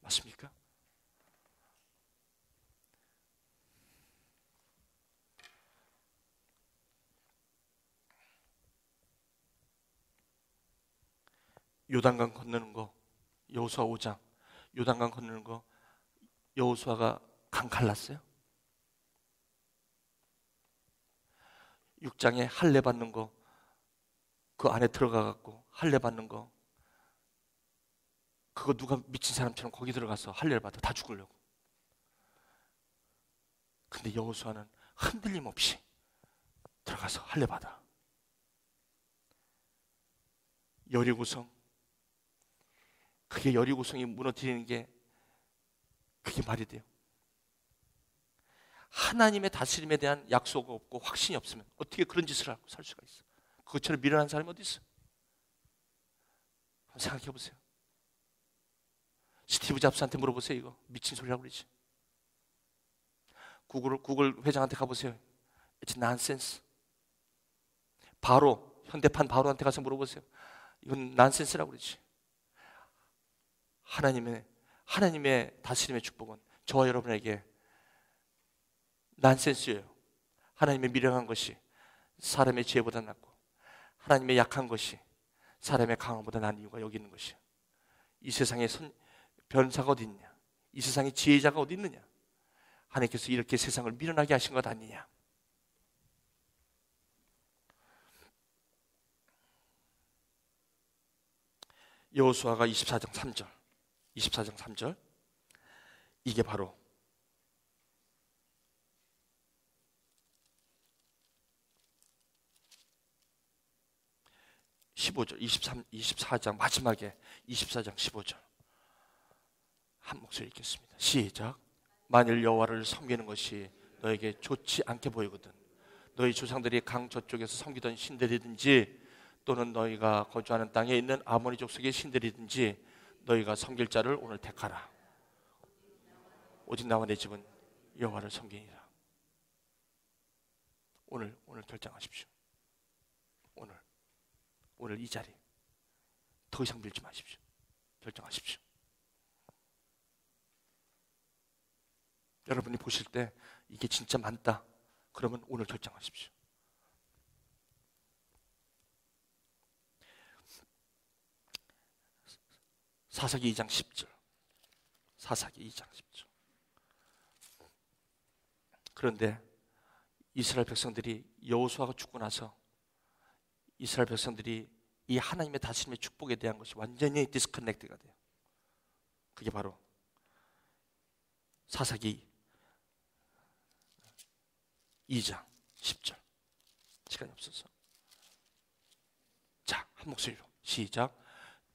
맞습니까? 요단강 건너는 거, 여호수아 5장 요단강 건너는 거, 여호수아가 강 갈랐어요? 6장에 할례 받는 거, 그 안에 들어가 갖고 할례 받는 거, 그거 누가 미친 사람처럼 거기 들어가서 할례를 받아 다 죽으려고. 근데 여호수아는 흔들림 없이 들어가서 할례 받아. 여리고성, 그게 여리고성이 무너뜨리는 게 그게 말이 돼요? 하나님의 다스림에 대한 약속이 없고 확신이 없으면 어떻게 그런 짓을 하고 살 수가 있어? 그것처럼 미련한 사람이 어디 있어? 한번 생각해 보세요. 스티브 잡스한테 물어보세요. 이거 미친 소리라고 그러지. 구글 회장한테 가보세요. It's nonsense. 바로 현대판 바로한테 가서 물어보세요. 이건 난센스라고 그러지. 하나님의 다스림의 축복은 저와 여러분에게 난센스예요. 하나님의 미련한 것이 사람의 지혜보다 낫고, 하나님의 약한 것이 사람의 강함보다 난 이유가 여기 있는 것이에요. 이 세상에 변사가 어디 있냐? 이 세상에 지혜자가 어디 있느냐? 하나님께서 이렇게 세상을 미련하게 하신 것 아니냐? 여호수아가 24장 3절 이게 바로 15절 24장 마지막에 24장 15절 한 목소리 읽겠습니다. 시작. 만일 여호와를 섬기는 것이 너에게 좋지 않게 보이거든 너희 조상들이 강 저쪽에서 섬기던 신들이든지 또는 너희가 거주하는 땅에 있는 아모니 족속의 신들이든지 너희가 섬길 자를 오늘 택하라. 오직 나와 내 집은 여호와를 섬기니라. 오늘 결정하십시오. 오늘 이 자리 더 이상 밀지 마십시오. 결정하십시오. 여러분이 보실 때 이게 진짜 많다 그러면 오늘 결정하십시오. 사사기 2장 10절. 사사기 2장 10절. 그런데 이스라엘 백성들이 여호수아가 죽고 나서 이스라엘 백성들이 이 하나님의 다스림의 축복에 대한 것이 완전히 디스커넥트가 돼요. 그게 바로 사사기 2장 10절. 시간이 없어서. 자, 한 목소리로 시작.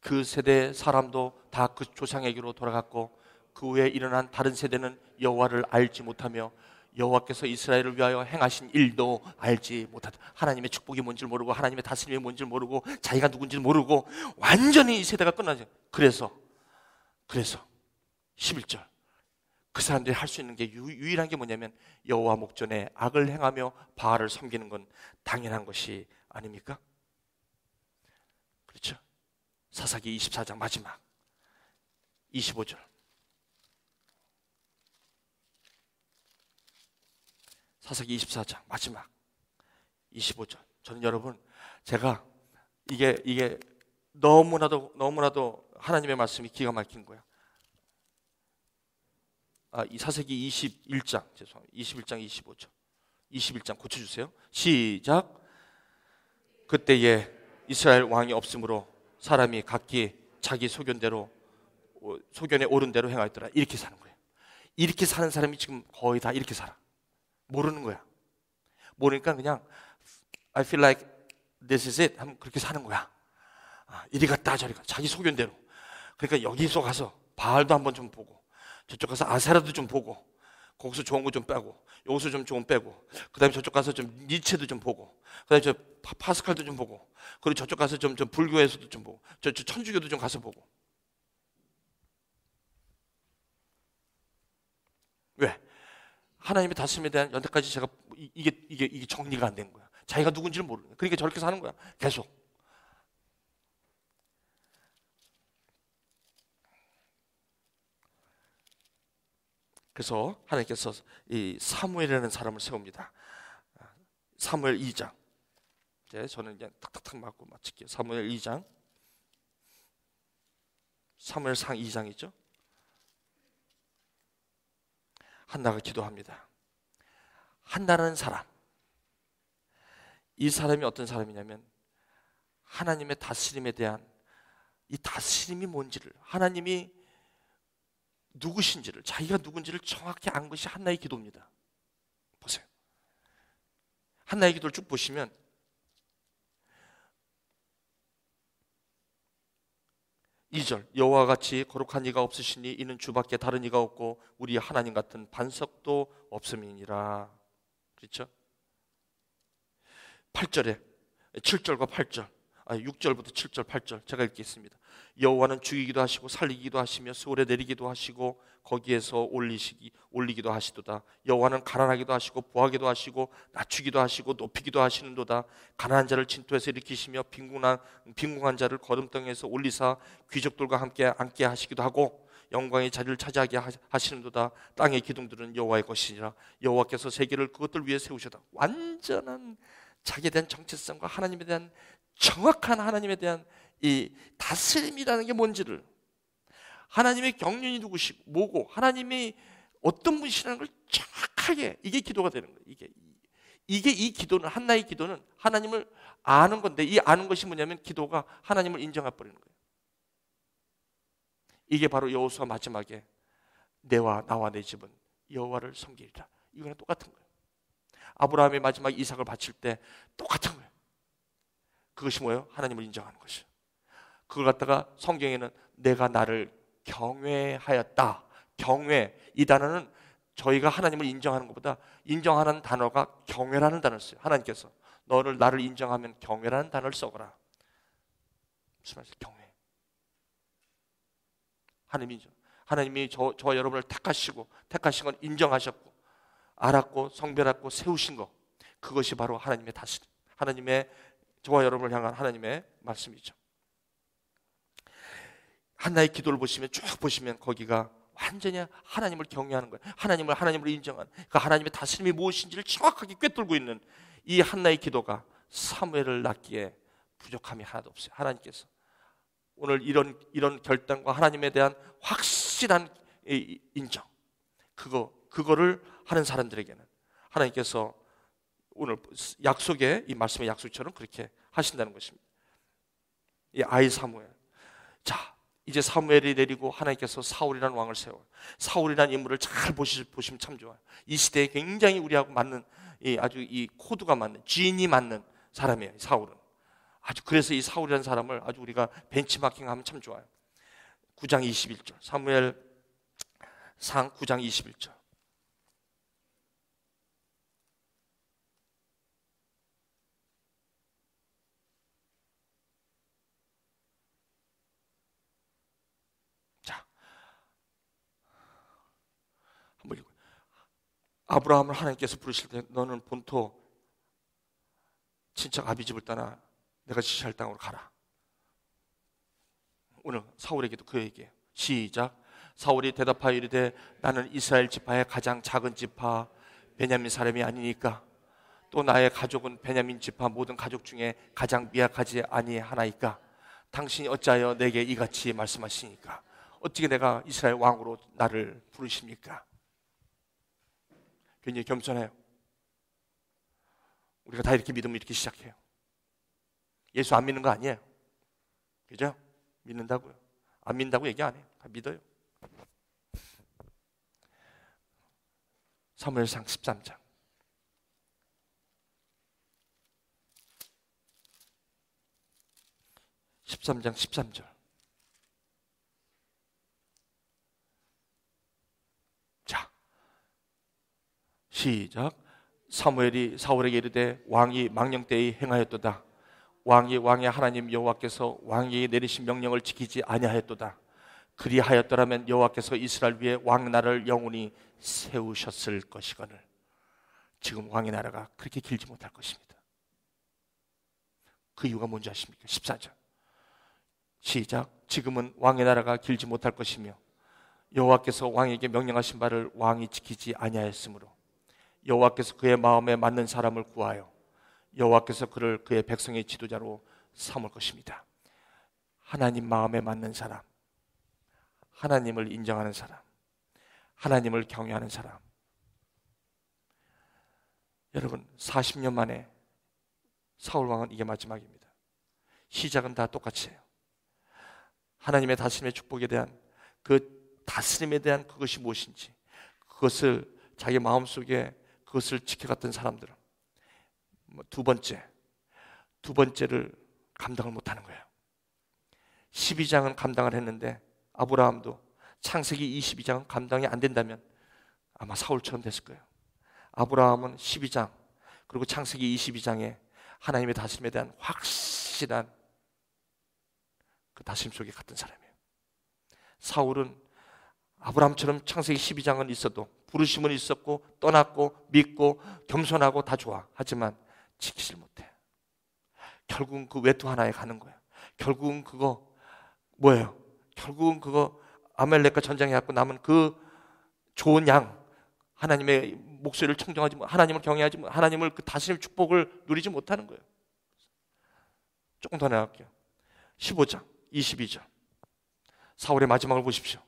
그 세대 사람도 다 그 조상에게로 돌아갔고 그 후에 일어난 다른 세대는 여호와를 알지 못하며 여호와께서 이스라엘을 위하여 행하신 일도 알지 못하다. 하나님의 축복이 뭔지를 모르고 하나님의 다스림이 뭔지를 모르고 자기가 누군지를 모르고 완전히 이 세대가 끝나죠. 그래서 11절 그 사람들이 할 수 있는 게 유일한 게 뭐냐면 여호와 목전에 악을 행하며 바알을 섬기는 건 당연한 것이 아닙니까? 그렇죠? 사사기 24장 마지막 25절. 사사기 24장 마지막 25절. 저는 여러분 제가 이게 너무나도 하나님의 말씀이 기가 막힌 거예요. 이 사사기 21장 죄송합니다. 21장 25절. 21장 고쳐주세요. 시작. 그때에 이스라엘 왕이 없으므로 사람이 각기 자기 소견에 옳은 대로 행하였더라. 이렇게 사는 거예요. 이렇게 사는 사람이 지금 거의 다 이렇게 살아. 모르는 거야. 모르니까 그냥 I feel like this is it 하면 그렇게 사는 거야. 이리 갔다 저리 갔다 자기 소견대로. 그러니까 여기서 가서 바알도 한번 좀 보고 저쪽 가서 아세라도 좀 보고 거기서 좋은 거 좀 빼고 여기서 좀 좋은 빼고 그 다음에 저쪽 가서 좀 니체도 좀 보고 그 다음에 저 파스칼도 좀 보고 그리고 저쪽 가서 좀 불교에서도 좀 보고 저 천주교도 좀 가서 보고. 왜? 하나님의 다스림에 대한 여태까지 제가 이게 정리가 안 된 거야. 자기가 누군지를 모르는 거야. 그러니까 저렇게 사는 거야. 계속. 그래서 하나님께서 이 사무엘이라는 사람을 세웁니다. 사무엘 2장. 이제 저는 그냥 탁탁탁 맞고 마칠게요. 사무엘 2장. 사무엘상 2장이죠. 한나가 기도합니다. 한나라는 사람. 이 사람이 어떤 사람이냐면 하나님의 다스림에 대한 이 다스림이 뭔지를 하나님이 누구신지를 자기가 누군지를 정확히 안 것이 한나의 기도입니다. 보세요. 한나의 기도를 쭉 보시면 2절 여호와 같이 거룩한 이가 없으시니 이는 주밖에 다른 이가 없고 우리 하나님 같은 반석도 없음이니라. 그렇죠? 7절과 8절 6절부터 7절, 8절 제가 읽겠습니다. 여호와는 죽이기도 하시고 살리기도 하시며 수월에 내리기도 하시고 거기에서 올리기도 하시도다. 여호와는 가난하기도 하시고 부하기도 하시고 낮추기도 하시고 높이기도 하시는도다. 가난한 자를 진토에서 일으키시며 빈궁한 자를 거름덩이에서 올리사 귀족들과 함께 앉게 하시기도 하고 영광의 자리를 차지하게 하시는도다. 땅의 기둥들은 여호와의 것이니라. 여호와께서 세계를 그것들 위해 세우셨다. 완전한 자기에 대한 정체성과 하나님에 대한 정확한 하나님에 대한 이 다스림이라는 게 뭔지를, 하나님의 경륜이 누구시고 뭐고 하나님이 어떤 분이시라는 걸 정확하게, 이게 기도가 되는 거예요. 이게 이 기도는, 한나의 기도는 하나님을 아는 건데, 이 아는 것이 뭐냐면 기도가 하나님을 인정해 버리는 거예요. 이게 바로 여호수아 마지막에 내와 나와 내 집은 여호와를 섬기리라, 이거랑 똑같은 거예요. 아브라함이 마지막 이삭을 바칠 때 똑같은 거예요. 그것이 뭐예요? 하나님을 인정하는 것이에요. 그걸 갖다가 성경에는 내가 나를 경외하였다. 경외, 이 단어는 저희가 하나님을 인정하는 것보다 인정하는 단어가 경외라는 단어를 써요. 하나님께서 나를 인정하면 경외라는 단어를 써거라. 무슨 말이죠? 경외. 하나님이 저와 여러분을 택하신 건 인정하셨고 알았고 성별했고 세우신 것, 그것이 바로 하나님의 다스림, 하나님의 저와 여러분을 향한 하나님의 말씀이죠. 한나의 기도를 보시면 쭉 보시면 거기가 완전히 하나님을 경외하는 거예요. 하나님을 인정하는, 그 하나님의 다스림이 무엇인지를 정확하게 꿰뚫고 있는 이 한나의 기도가 사무엘을 낳기에 부족함이 하나도 없어요. 하나님께서 오늘 이런 결단과 하나님에 대한 확실한 인정, 그거를 하는 사람들에게는 하나님께서 오늘 약속의 이 말씀의 약속처럼 그렇게 하신다는 것입니다. 이 아이 사무엘. 자, 이제 사무엘이 내리고 하나님께서 사울이라는 왕을 세워요. 사울이라는 인물을 잘 보시면 참 좋아요. 이 시대에 굉장히 우리하고 맞는, 아주 이 코드가 맞는, 진이 맞는 사람이에요. 사울은 아주, 그래서 이 사울이라는 사람을 아주 우리가 벤치마킹하면 참 좋아요. 9장 21절, 사무엘상 9장 21절. 한번 읽어요. 아브라함을 하나님께서 부르실 때 너는 본토 친척 아비집을 떠나 내가 지시할 땅으로 가라. 오늘 사울에게도 그 얘기예요. 시작. 사울이 대답하여 이르되 나는 이스라엘 지파의 가장 작은 지파 베냐민 사람이 아니니까 또 나의 가족은 베냐민 지파 모든 가족 중에 가장 미약하지 아니하나이까 당신이 어찌하여 내게 이같이 말씀하시니까 어떻게 내가 이스라엘 왕으로 나를 부르십니까? 굉장히 겸손해요. 우리가 다 이렇게 믿으면 이렇게 시작해요. 예수 안 믿는 거 아니에요. 그죠? 믿는다고요. 안 믿는다고 얘기 안 해요. 다 믿어요. 사무엘상 13장. (13장) 13절. 자, 시작. 사무엘이 사울에게 이르되 왕이 망령 때에 행하였도다. 왕의 하나님 여호와께서 왕에게 내리신 명령을 지키지 아니하였도다. 그리하였더라면 여호와께서 이스라엘 위에 왕 나라를 영원히 세우셨을 것이거늘 지금 왕의 나라가 그렇게 길지 못할 것입니다. 그 이유가 뭔지 아십니까? 14절 시작. 지금은 왕의 나라가 길지 못할 것이며 여호와께서 왕에게 명령하신 바를 왕이 지키지 아니하였으므로 여호와께서 그의 마음에 맞는 사람을 구하여 여호와께서 그를 그의 백성의 지도자로 삼을 것입니다. 하나님 마음에 맞는 사람, 하나님을 인정하는 사람, 하나님을 경외하는 사람. 여러분 40년 만에 사울 왕은 이게 마지막입니다. 시작은 다 똑같이 해요. 하나님의 다스림의 축복에 대한 그 다스림에 대한 그것이 무엇인지, 그것을 자기 마음속에 그것을 지켜갔던 사람들은 두 번째를 감당을 못하는 거예요. 12장은 감당을 했는데 아브라함도 창세기 22장은 감당이 안 된다면 아마 사울처럼 됐을 거예요. 아브라함은 12장 그리고 창세기 22장에 하나님의 다스림에 대한 확실한 그 다스림 속에 갔던 사람이에요. 사울은 아브라함처럼 창세기 12장은 있어도 부르심은 있었고 떠났고 믿고 겸손하고 다 좋아. 하지만 지키질 못해. 결국은 그 외투 하나에 가는 거야. 결국은 그거 뭐예요? 결국은 그거 아말렉과 전쟁해 갖고 남은 그 좋은 양, 하나님의 목소리를 청정하지 못, 하나님을 경외하지 못, 하나님을 그 다스림 축복을 누리지 못하는 거예요. 조금 더 나갈게요. 15장 22절 사울의 마지막을 보십시오.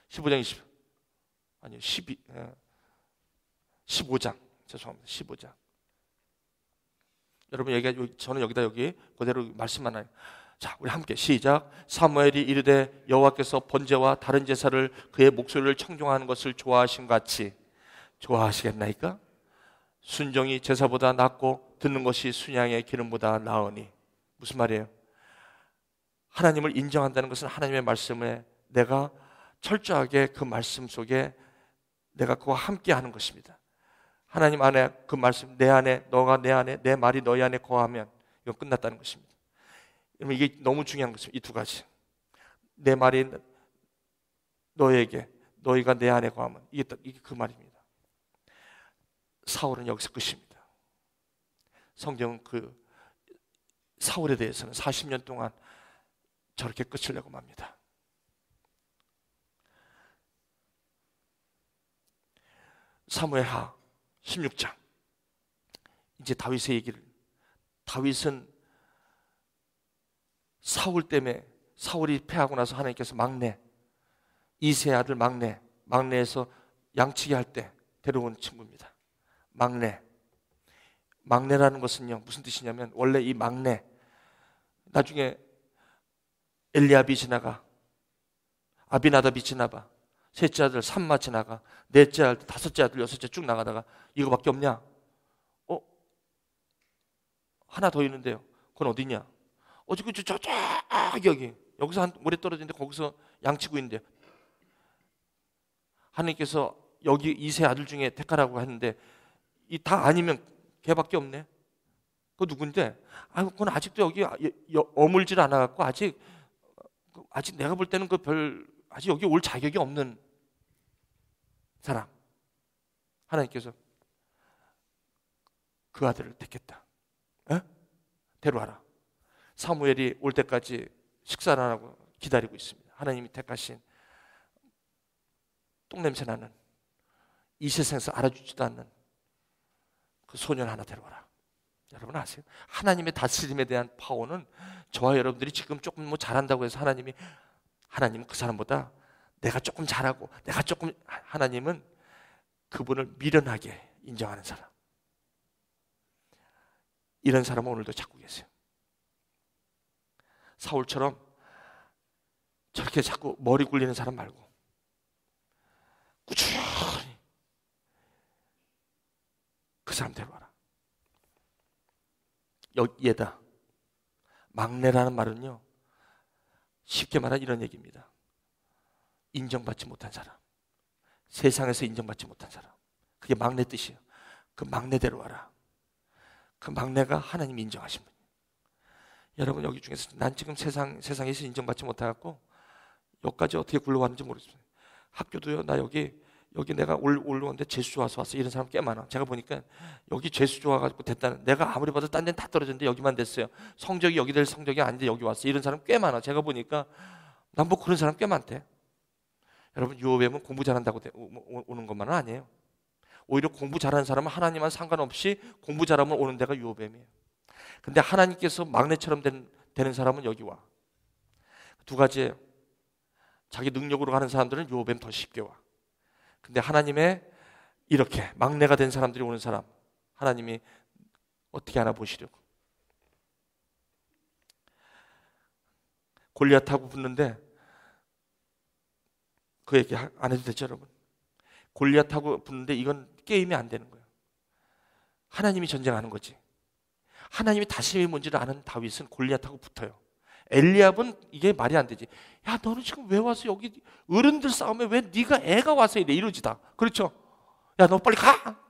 15장 20 아니요 15장 죄송합니다. 15장 여러분 저는 여기 그대로 말씀만 해요. 자, 우리 함께 시작. 사무엘이 이르되 여호와께서 번제와 다른 제사를 그의 목소리를 청종하는 것을 좋아하신 같이 좋아하시겠나이까? 순종이 제사보다 낫고 듣는 것이 순양의 기름보다 나으니. 무슨 말이에요? 하나님을 인정한다는 것은 하나님의 말씀에 내가 철저하게 그 말씀 속에 내가 그와 함께 하는 것입니다. 하나님 안에 그 말씀, 내 안에, 너가 내 안에, 내 말이 너희 안에 거하면 이건 끝났다는 것입니다. 여러분, 이게 너무 중요한 것입니다. 이 두 가지. 내 말이 너에게, 너희가 내 안에 거하면 이게 그 말입니다. 사울은 여기서 끝입니다. 성경은 그 사울에 대해서는 40년 동안 저렇게 끝을 내고 맙니다. 사무엘하 16장 이제 다윗의 얘기를, 다윗은 사울 때문에, 사울이 패하고 나서 하나님께서 막내, 이세의 아들 막내에서 양치기 할 때 데려온 친구입니다. 막내라는 것은요 무슨 뜻이냐면, 원래 이 막내, 나중에 엘리압이 지나가, 아비나답이 지나가, 셋째 아들 삼마 지나가, 넷째 아들, 다섯째 아들, 여섯째 쭉 나가다가 이거밖에 없냐? 하나 더 있는데요. 그건 어디냐? 어저께 여기서 한 오래 떨어지는데 거기서 양치고 있는데, 하나님께서 여기 이세 아들 중에 택하라고 했는데 이 다 아니면 걔밖에 없네. 그거 누군데? 그건 아직도 여기 어물질 않아 갖고 아직 내가 볼 때는 아직 여기 올 자격이 없는 사람. 하나님께서 그 아들을 택했다. 데려와라. 사무엘이 올 때까지 식사를 안 하고 기다리고 있습니다. 하나님이 택하신 똥냄새 나는, 이 세상에서 알아주지도 않는 그 소년 하나 데려와라. 여러분 아세요? 하나님의 다스림에 대한 파워는 저와 여러분들이 지금 조금 잘한다고 해서 하나님은 그 사람보다 내가 조금 잘하고 하나님은 그분을 미련하게 인정하는 사람. 이런 사람은 오늘도 찾고 계세요. 사울처럼 저렇게 자꾸 머리 굴리는 사람 말고 꾸준히 그 사람 데려와라. 얘다. 막내라는 말은요, 쉽게 말하면 이런 얘기입니다. 인정받지 못한 사람, 세상에서 인정받지 못한 사람, 그게 막내 뜻이에요. 그 막내 데려와라. 그 막내가 하나님이 인정하신 분이에요. 여러분, 여기 중에서 난 지금 세상에서 인정받지 못해갖고 여기까지 어떻게 굴러가는지 모르겠어요. 학교도요, 나 여기 내가 올라오는데 재수 좋아서 왔어, 이런 사람 꽤 많아. 제가 보니까 여기 재수 좋아가지고 됐다는, 내가 아무리 봐도 딴 데는 다 떨어졌는데 여기만 됐어요. 성적이 여기 될 성적이 아닌데 여기 왔어, 이런 사람 꽤 많아. 제가 보니까 난 뭐 그런 사람 꽤 많대. 여러분, 유오뱀은 공부 잘한다고 오는 것만은 아니에요. 오히려 공부 잘하는 사람은 하나님과 상관없이 공부 잘하면 오는 데가 유오뱀이에요. 근데 하나님께서 막내처럼 되는 사람은 여기 와. 두 가지예요. 자기 능력으로 가는 사람들은 유오뱀 더 쉽게 와. 근데 하나님의 이렇게 막내가 된 사람들이 오는 사람, 하나님이 어떻게 하나 보시려고. 골리앗하고 붙는데 그 얘기 안 해도 되죠, 여러분? 골리앗하고 붙는데 이건 게임이 안 되는 거예요. 하나님이 전쟁하는 거지. 하나님이 다스림이 뭔지를 아는 다윗은 골리앗하고 붙어요. 엘리압은 이게 말이 안 되지. 야, 너는 지금 왜 와서 여기 어른들 싸움에 왜 네가 애가 와서 이래, 이러지다. 그렇죠? 야, 너 빨리 가.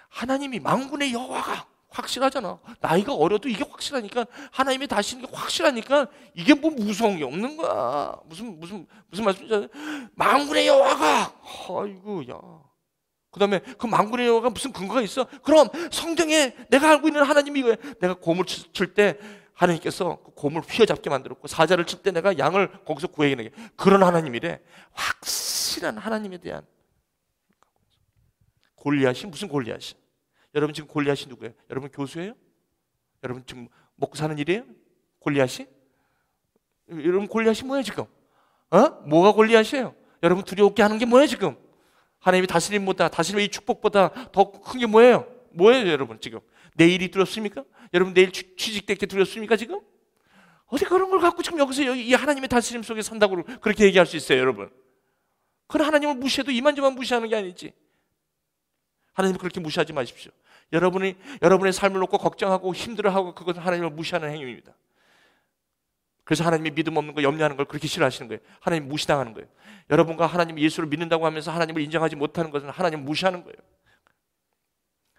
하나님이 만군의 여호와가 확실하잖아. 나이가 어려도 이게 확실하니까, 하나님이 다시는 게 확실하니까 이게 뭐 무서운 게 없는 거야. 무슨 말씀이죠? 만군의 여호와가, 아이고, 야. 그 다음에 그 만군의 여호와가 무슨 근거가 있어? 그럼 성경에 내가 알고 있는 하나님이 이거야. 내가 고물 칠 때 하나님께서 그 고물 휘어잡게 만들었고, 사자를 칠 때 내가 양을 거기서 구해내게, 그런 하나님이래. 확실한 하나님에 대한. 골리앗이 무슨 골리앗이? 여러분 지금 골리앗이 누구예요? 여러분 교수예요? 여러분 지금 먹고 사는 일이에요? 골리앗이? 여러분 골리앗이 뭐예요 지금? 뭐가 골리앗이에요? 여러분 두려웠게 하는 게 뭐예요 지금? 하나님의 다스림보다, 다스림의 이 축복보다 더 큰 게 뭐예요? 뭐예요 여러분 지금? 내일이 두렵습니까? 여러분 내일 취직될 게 두렵습니까 지금? 어디 그런 걸 갖고 지금 여기서 이 하나님의 다스림 속에 산다고 그렇게 얘기할 수 있어요 여러분? 그건 하나님을 무시해도 이만저만 무시하는 게 아니지. 하나님을 그렇게 무시하지 마십시오. 여러분의 삶을 놓고 걱정하고 힘들어하고, 그것은 하나님을 무시하는 행위입니다. 그래서 하나님이 믿음 없는 거, 염려하는 걸 그렇게 싫어하시는 거예요. 하나님 무시당하는 거예요. 여러분과 하나님 예수를 믿는다고 하면서 하나님을 인정하지 못하는 것은 하나님을 무시하는 거예요.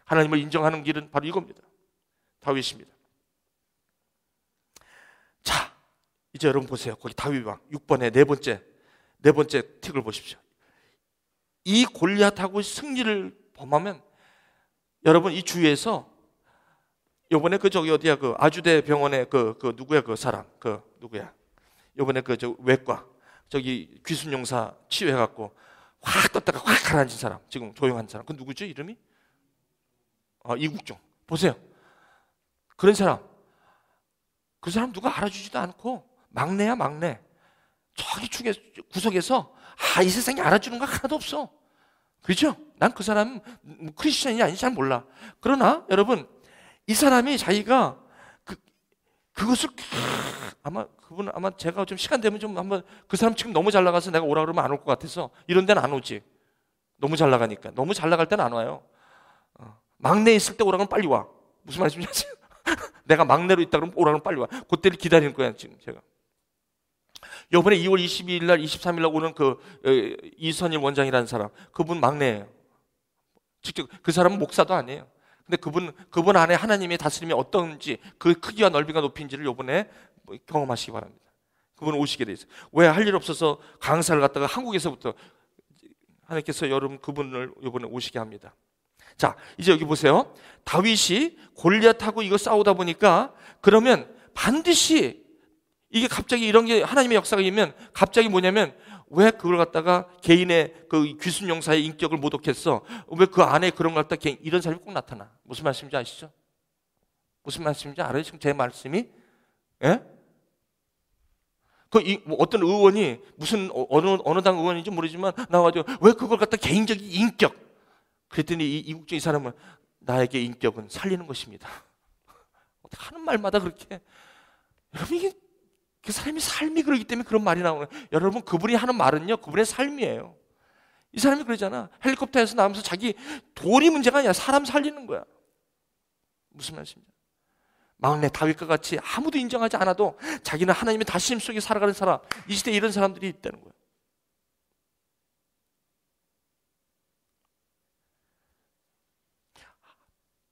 하나님을 인정하는 길은 바로 이겁니다. 다윗입니다. 자, 이제 여러분 보세요. 거기 다윗 왕 6번에 네 번째 틱을 보십시오. 이 골리앗하고 승리를 범하면, 여러분 이 주위에서 요번에 저기 어디야, 아주대 병원에 누구야, 사람 누구야, 요번에 저 외과 저기 귀순용사 치유해갖고 확 떴다가 확 가라앉은 사람, 지금 조용한 사람, 그 누구죠 이름이? 이국종. 보세요. 그런 사람, 그 사람 누가 알아주지도 않고 막내야 막내. 저기 구석에서 이 세상에 알아주는 거 하나도 없어. 그렇죠? 난 그 사람 크리스천이 아닌지 잘 몰라. 그러나 여러분, 이 사람이 자기가 그것을 아마 제가 좀 시간 되면 좀 한번, 그 사람 지금 너무 잘 나가서 내가 오라 그러면 안 올 것 같아서 이런 데는 안 오지. 너무 잘 나가니까. 너무 잘 나갈 때는 안 와요. 막내 있을 때 오라 그러면 빨리 와. 무슨 말씀인지 아세요? 내가 막내로 있다 그러면 오라 그러면 빨리 와. 그때를 기다리는 거야 지금 제가. 이번에 2월 22일 날 23일 날 오는 이선일 원장이라는 사람, 그분 막내예요. 직접 그 사람은 목사도 아니에요. 근데 그분 안에 하나님의 다스림이 어떤지, 그 크기와 넓이가 높인지를 이번에 경험하시기 바랍니다. 그분 오시게 돼 있어요. 왜 할 일 없어서 강사를 갔다가 한국에서부터 하나님께서 여러분 그분을 이번에 오시게 합니다. 자, 이제 여기 보세요. 다윗이 골리앗하고 이거 싸우다 보니까, 그러면 반드시 이게 갑자기 이런 게 하나님의 역사가 있으면 갑자기 뭐냐면, 왜 그걸 갖다가 개인의 그 귀순용사의 인격을 모독했어? 왜 그 안에 그런 걸 갖다 이런 사람이 꼭 나타나? 무슨 말씀인지 아시죠? 무슨 말씀인지 알아요? 지금 제 말씀이? 예? 어떤 의원이 무슨 어느 당 의원인지 모르지만 나와가지고 왜 그걸 갖다 개인적인 인격? 그랬더니 이국종 이 사람은, 나에게 인격은 살리는 것입니다. 어떻게 하는 말마다 그렇게. 여러분 이게 그 사람이 삶이 그러기 때문에 그런 말이 나오는 거예요. 여러분 그분이 하는 말은요, 그분의 삶이에요. 이 사람이 그러잖아. 헬리콥터에서 나오면서 자기 돈이 문제가 아니야. 사람 살리는 거야. 무슨 말씀이냐? 막내 다윗과 같이 아무도 인정하지 않아도 자기는 하나님의 다스림 속에 살아가는 사람, 이 시대에 이런 사람들이 있다는 거예요.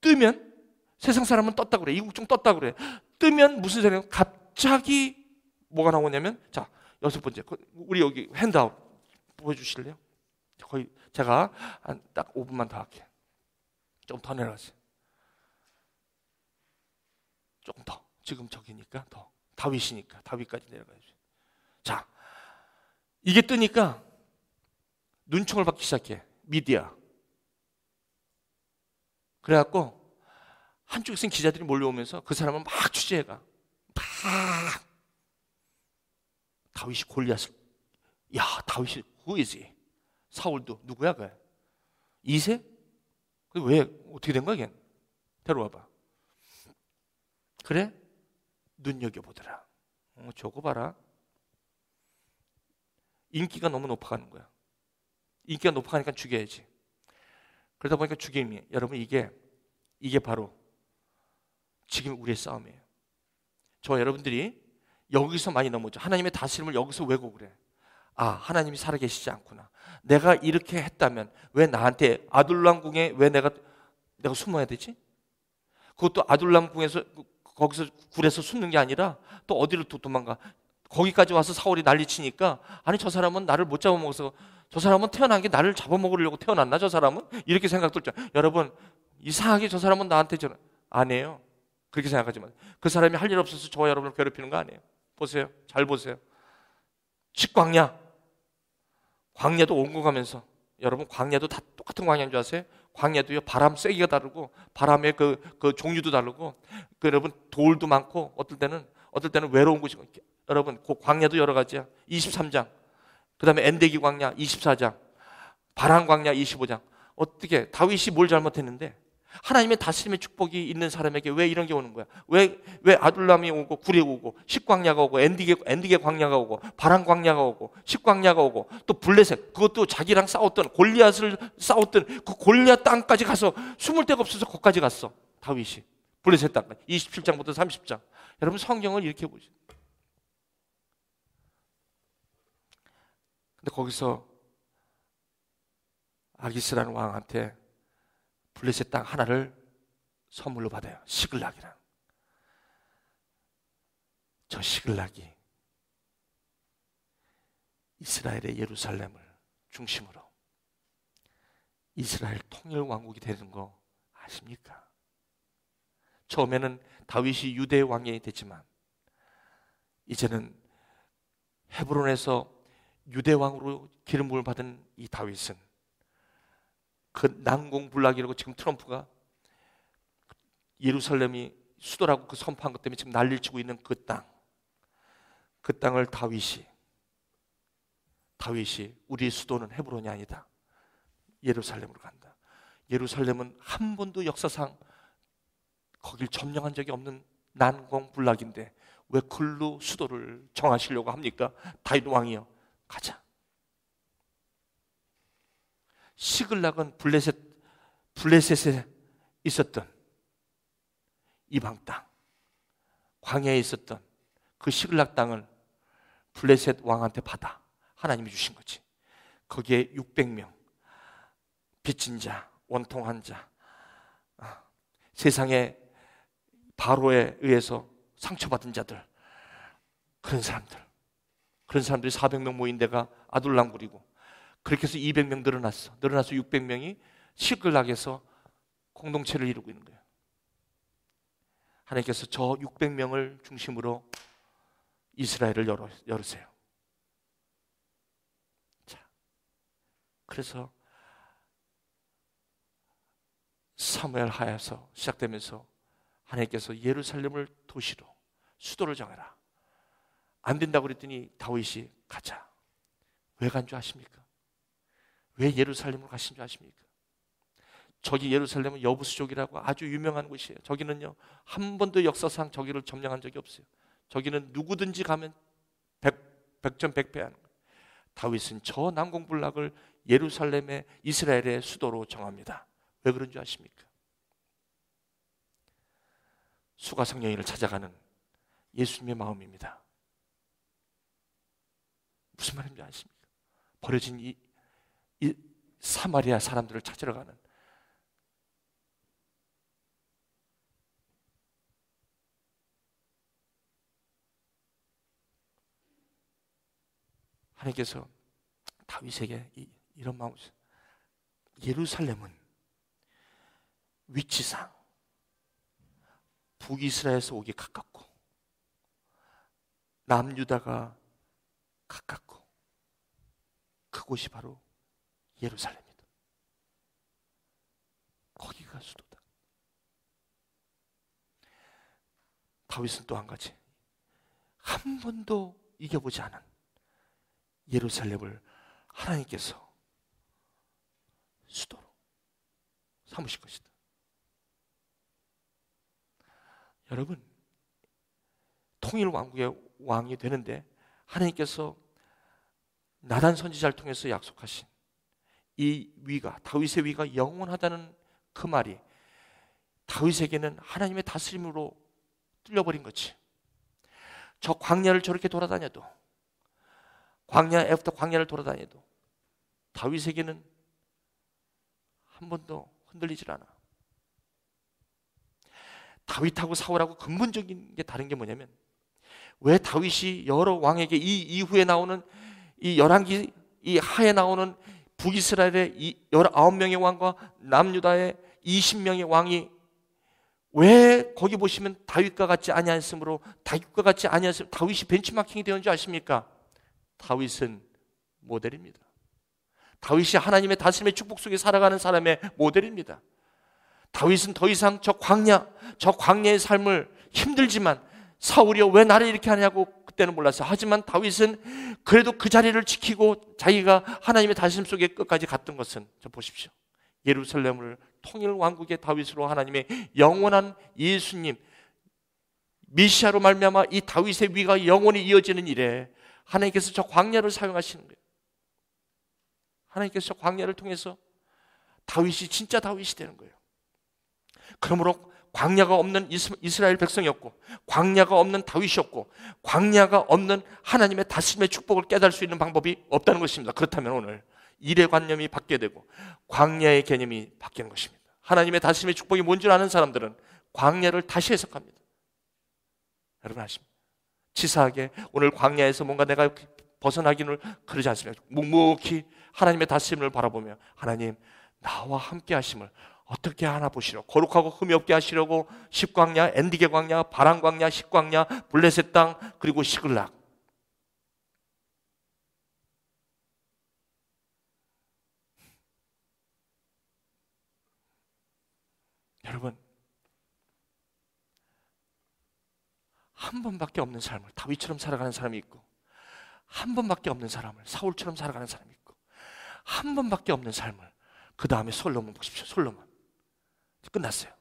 뜨면, 세상 사람은 떴다 그래. 이국종 떴다 그래. 뜨면 무슨 소리예요? 갑자기 뭐가 나오냐면, 자, 6번째, 우리 여기 핸드아웃 보여주실래요? 거의 제가 한 딱 5분만 더 할게요. 좀 더 내려가세요. 조금 더. 지금 저기니까 더. 다윗이니까 다윗까지 내려가야죠. 자, 이게 뜨니까 눈총을 받기 시작해. 미디어. 그래갖고 한쪽에서 기자들이 몰려오면서 그 사람을 막 취재해가. 막 다윗이 골리앗을, 야, 다윗이 who is he? 사울도 누구야 그래? 2세? 왜 어떻게 된 거야 걔? 데려와봐. 그래? 눈여겨보더라. 저거 봐라. 인기가 너무 높아가는 거야. 인기가 높아가니까 죽여야지. 그러다 보니까 죽임이, 여러분 이게 바로 지금 우리의 싸움이에요. 저 여러분들이 여기서 많이 넘어져. 하나님의 다스림을 여기서 왜곡을 해. 하나님이 살아계시지 않구나. 내가 이렇게 했다면 왜 나한테 아둘람 궁에 왜 내가 숨어야 되지? 그것도 아둘람 궁에서 거기서 굴에서 숨는 게 아니라 또 어디로 또 도망가. 거기까지 와서 사울이 난리치니까 아니 저 사람은 나를 못 잡아먹어서 저 사람은 태어난 게 나를 잡아먹으려고 태어났나 저 사람은? 이렇게 생각 들죠. 여러분 이상하게 저 사람은 나한테 저는 안 해요. 그렇게 생각하지만 그 사람이 할 일 없어서 저와 여러분을 괴롭히는 거 아니에요. 보세요. 잘 보세요. 식광야. 광야도 옮고 가면서 여러분 광야도 다 똑같은 광야인 줄 아세요? 광야도요 바람 세기가 다르고 바람의 그 종류도 다르고 여러분 돌도 많고 어떨 때는 외로운 곳이 여러분 그 광야도 여러 가지야. 23장 그 다음에 엔데기 광야 24장 바람 광야 25장 어떻게 다윗이 뭘 잘못했는데 하나님의 다스림의 축복이 있는 사람에게 왜 이런 게 오는 거야? 왜 아둘람이 오고 굴이 오고 식광야가 오고 엔디게 광야가 오고 바람 광야가 오고 식광야가 오고 또 블레셋 그것도 자기랑 싸웠던 골리앗을 싸웠던 그 골리앗 땅까지 가서 숨을 데가 없어서 거기까지 갔어. 다윗이 블레셋 땅까지 27장부터 30장. 여러분 성경을 이렇게 보시죠. 근데 거기서 아기스라는 왕한테 블레셋 땅 하나를 선물로 받아요. 시글락이랑. 저 시글락이 이스라엘의 예루살렘을 중심으로 이스라엘 통일 왕국이 되는 거 아십니까? 처음에는 다윗이 유대 왕이 됐지만 이제는 헤브론에서 유대 왕으로 기름 부음을 받은 이 다윗은 그 난공불락이라고 지금 트럼프가 예루살렘이 수도라고 그 선포한 것 때문에 지금 난리를 치고 있는 그 땅을 다윗이 우리 수도는 헤브론이 아니다. 예루살렘으로 간다. 예루살렘은 한 번도 역사상 거길 점령한 적이 없는 난공불락인데 왜 글로 수도를 정하시려고 합니까? 다윗 왕이요. 가자. 시글락은 블레셋에 있었던 이방 땅, 광야에 있었던 그 시글락 땅을 블레셋 왕한테 받아 하나님이 주신 거지. 거기에 600명 빚진 자, 원통한 자, 세상에 바로에 의해서 상처받은 자들, 그런 사람들이 400명 모인 데가 아둘람굴이고 그렇게 해서 200명 늘어나서 600명이 시글락에서 공동체를 이루고 있는 거예요. 하나님께서 저 600명을 중심으로 이스라엘을 열으세요. 자, 그래서 사무엘 하에서 시작되면서 하나님께서 예루살렘을 도시로 수도를 정해라. 안 된다고 그랬더니 다윗이 가자. 왜 간 줄 아십니까? 왜 예루살렘으로 가신 줄 아십니까? 저기 예루살렘은 여부수족이라고 아주 유명한 곳이에요. 저기는요 한 번도 역사상 저기를 점령한 적이 없어요. 저기는 누구든지 가면 백전백패하는 거예요. 다윗은 저 난공불락을 예루살렘의 이스라엘의 수도로 정합니다. 왜 그런 줄 아십니까? 수가성령이를 찾아가는 예수님의 마음입니다. 무슨 말인지 아십니까? 버려진 이 사마리아 사람들을 찾으러 가는 하나님께서 다윗에게 이런 마음을 주세요. 예루살렘은 위치상 북이스라엘에서 오기 가깝고 남유다가 가깝고 그곳이 바로 예루살렘이다. 거기가 수도다. 다윗은 또 한 가지, 한 번도 이겨보지 않은 예루살렘을 하나님께서 수도로 삼으실 것이다. 여러분, 통일 왕국의 왕이 되는데 하나님께서 나단 선지자를 통해서 약속하신 이 위가, 다윗의 위가 영원하다는 그 말이 다윗에게는 하나님의 다스림으로 뚫려버린 거지. 저 광야를 저렇게 돌아다녀도, 광야를 돌아다녀도 다윗에게는 한 번도 흔들리질 않아. 다윗하고 사울하고 근본적인 게 다른 게 뭐냐면, 왜 다윗이 여러 왕에게 이 이후에 나오는 이 열왕기 이 하에 나오는 북이스라엘의 이 19명의 왕과 남유다의 20명의 왕이 왜 거기 보시면 다윗과 같지 아니하였으므로 다윗과 같지 아니하였으므로 다윗이 벤치마킹이 되는 줄 아십니까? 다윗은 모델입니다. 다윗이 하나님의 다스림의 축복 속에 살아가는 사람의 모델입니다. 다윗은 더 이상 저 광야의 삶을 힘들지만 사울이여 왜 나를 이렇게 하냐고 그때는 몰랐어요. 하지만 다윗은 그래도 그 자리를 지키고 자기가 하나님의 다스림 속에 끝까지 갔던 것은, 저 보십시오, 예루살렘을 통일 왕국의 다윗으로 하나님의 영원한 예수님 메시아로 말미암아 이 다윗의 위가 영원히 이어지는 일에 하나님께서 저 광야를 사용하시는 거예요. 하나님께서 저 광야를 통해서 다윗이 진짜 다윗이 되는 거예요. 그러므로 광야가 없는 이스라엘 백성이었고, 광야가 없는 다윗이었고, 광야가 없는 하나님의 다스림의 축복을 깨달을 수 있는 방법이 없다는 것입니다. 그렇다면 오늘 이래관념이 바뀌게 되고 광야의 개념이 바뀌는 것입니다. 하나님의 다스림의 축복이 뭔지 아는 사람들은 광야를 다시 해석합니다. 여러분 아십니까? 치사하게 오늘 광야에서 뭔가 내가 벗어나기는 그러지 않습니다. 묵묵히 하나님의 다스림을 바라보며 하나님 나와 함께 하심을 어떻게 하나 보시려고, 거룩하고 흠이 없게 하시려고 십광야, 엔디게 광야, 바람 광야, 십광야, 블레셋 땅, 그리고 시글락. 여러분, 한 번밖에 없는 삶을 다윗처럼 살아가는 사람이 있고, 한 번밖에 없는 사람을 사울처럼 살아가는 사람이 있고, 한 번밖에 없는 삶을, 그 다음에 솔로몬 보십시오. 솔로몬 끝났어요.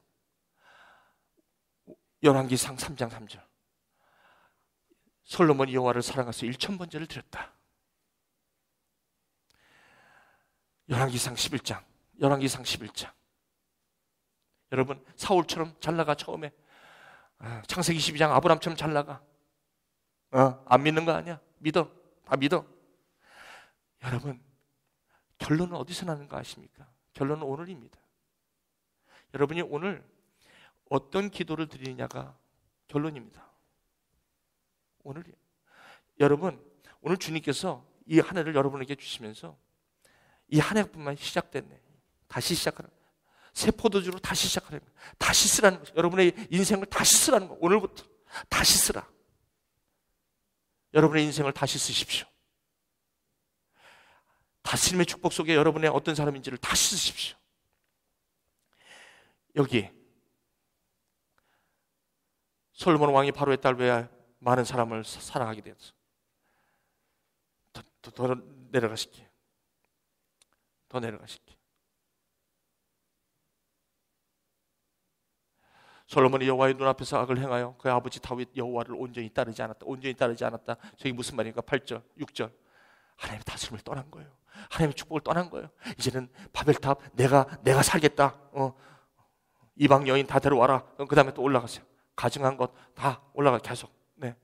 열왕기상 3장 3절 솔로몬이 여호와를 사랑해서 1000번제를 드렸다. 열왕기상 11장 여러분, 사울처럼 잘 나가. 처음에 창세기 12장 아브람처럼 잘 나가. 안 믿는 거 아니야? 믿어. 다 믿어. 여러분, 결론은 어디서 나는 거 아십니까? 결론은 오늘입니다. 여러분이 오늘 어떤 기도를 드리느냐가 결론입니다. 오늘이에요. 여러분, 오늘 주님께서 이 한 해를 여러분에게 주시면서 이 한 해뿐만 시작됐네. 다시 시작하라. 새 포도주로 다시 시작하라. 다시 쓰라는 거죠. 여러분의 인생을 다시 쓰라는 거. 오늘부터 다시 쓰라. 여러분의 인생을 다시 쓰십시오. 다스림의 축복 속에 여러분의 어떤 사람인지를 다시 쓰십시오. 여기 솔로몬 왕이 바로의 딸 왜 많은 사람을 사랑하게 되었어? 더 내려가실게요. 더 내려가실게요. 솔로몬이 여호와의 눈앞에서 악을 행하여 그의 아버지 다윗 여호와를 온전히 따르지 않았다. 저게 무슨 말입니까? 8절, 6절. 하나님의 다스림을 떠난 거예요. 하나님의 축복을 떠난 거예요. 이제는 바벨탑 내가 살겠다. 이방 여인 다 데려와라. 그 다음에 또 올라가세요. 가증한 것 다 올라가 계속. 네.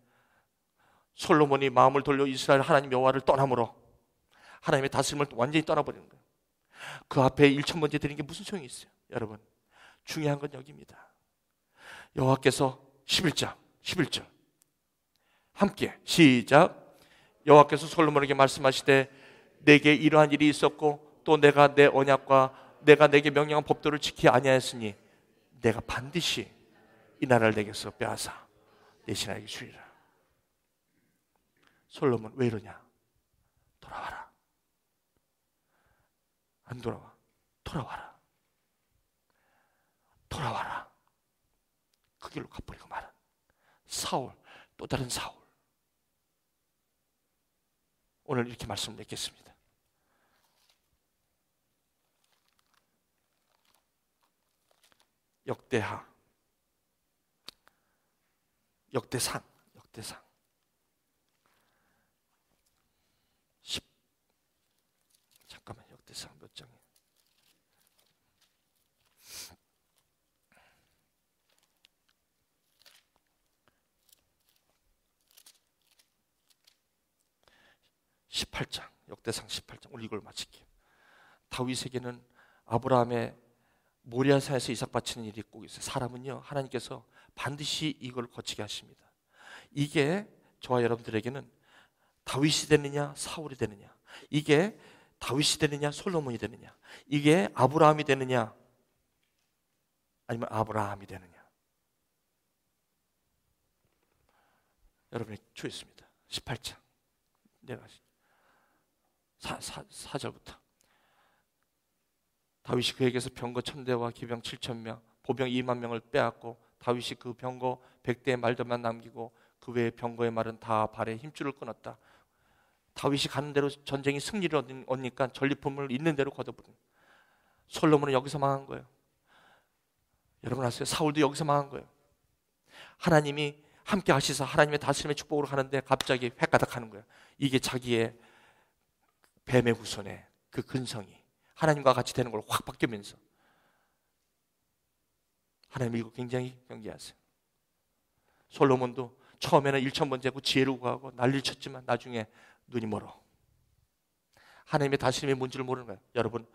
솔로몬이 마음을 돌려 이스라엘 하나님 여호와를 떠남으로 하나님의 다스림을 완전히 떠나버리는 거예요. 그 앞에 1000번째 드린 게 무슨 소용이 있어요? 여러분, 중요한 건 여기입니다. 여호와께서 11절 함께 시작. 여호와께서 솔로몬에게 말씀하시되 내게 이러한 일이 있었고 또 내가 내 언약과 내가 내게 명령한 법도를 지키지 아니하였으니 내가 반드시 이 나라를 내게서 빼앗아 내 신하에게 주리라. 솔로몬 왜 이러냐? 돌아와라. 안 돌아와. 돌아와라. 그 길로 가버리고 말은 사울, 또 다른 사울. 오늘 이렇게 말씀을 맺겠습니다. 역대상 10. 잠깐만, 역대상 몇 장이에요? 역대상 18장. 오늘 이걸 마칠게요. 다윗에게는 아브라함의 모리아산에서 이삭 바치는 일이 꼭 있어요. 사람은요, 하나님께서 반드시 이걸 거치게 하십니다. 이게 저와 여러분들에게는 다윗이 되느냐 사울이 되느냐, 이게 다윗이 되느냐 솔로몬이 되느냐, 이게 아브라함이 되느냐 아니면 아브라함이 되느냐. 여러분이 주였습니다. 18장 내가 4절부터 다윗이 그에게서 병거 1000대와 기병 7000명, 보병 2만 명을 빼앗고 다윗이 그 병거 100대의 말들만 남기고 그 외의 병거의 말은 다 발에 힘줄을 끊었다. 다윗이 가는 대로 전쟁이 승리를 얻으니까 전리품을 있는 대로 걷어버린. 솔로몬은 여기서 망한 거예요. 여러분 아세요? 사울도 여기서 망한 거예요. 하나님이 함께 하시사 하나님의 다스림의 축복으로 가는데 갑자기 획가닥 하는 거예요. 이게 자기의 뱀의 후손의 그 근성이 하나님과 같이 되는 걸 확 바뀌면서 하나님 이거 굉장히 경계하세요. 솔로몬도 처음에는 1000번 재고 지혜를 구하고 난리를 쳤지만 나중에 눈이 멀어. 하나님의 다스림이 뭔지를 모르는 거예요. 여러분,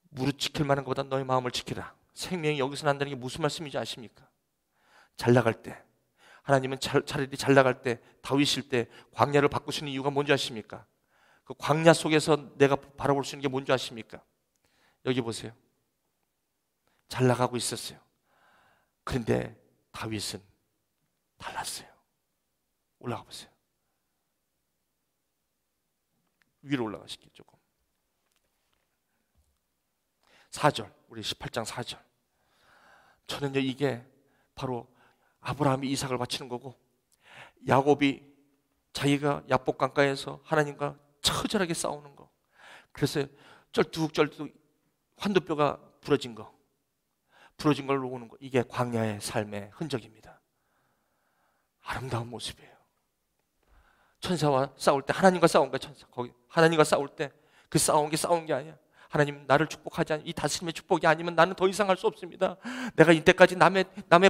무릇 지킬 만한 것보다 너의 마음을 지키라. 생명이 여기서 난다는 게 무슨 말씀인지 아십니까? 잘 나갈 때, 하나님은 차라리 잘 나갈 때, 다윗일 때 광야를 바꾸시는 이유가 뭔지 아십니까? 그 광야 속에서 내가 바라볼 수 있는 게 뭔지 아십니까? 여기 보세요. 잘 나가고 있었어요. 그런데 다윗은 달랐어요. 올라가 보세요. 위로 올라가실게요. 조금 4절, 우리 18장 4절. 저는요, 이게 바로 아브라함이 이삭을 바치는 거고, 야곱이 자기가 야복 강가에서 하나님과 처절하게 싸우는 거, 그래서 쩔뚝쩔뚝 환도뼈가 부러진 걸로 오는 거, 이게 광야의 삶의 흔적입니다. 아름다운 모습이에요. 천사와 싸울 때 하나님과 싸운 거야. 천사 거기 하나님과 싸울 때 그 싸운 게 아니야. 하나님 나를 축복하지 않으면, 이 다스림의 축복이 아니면 나는 더 이상 할 수 없습니다. 내가 이때까지 남의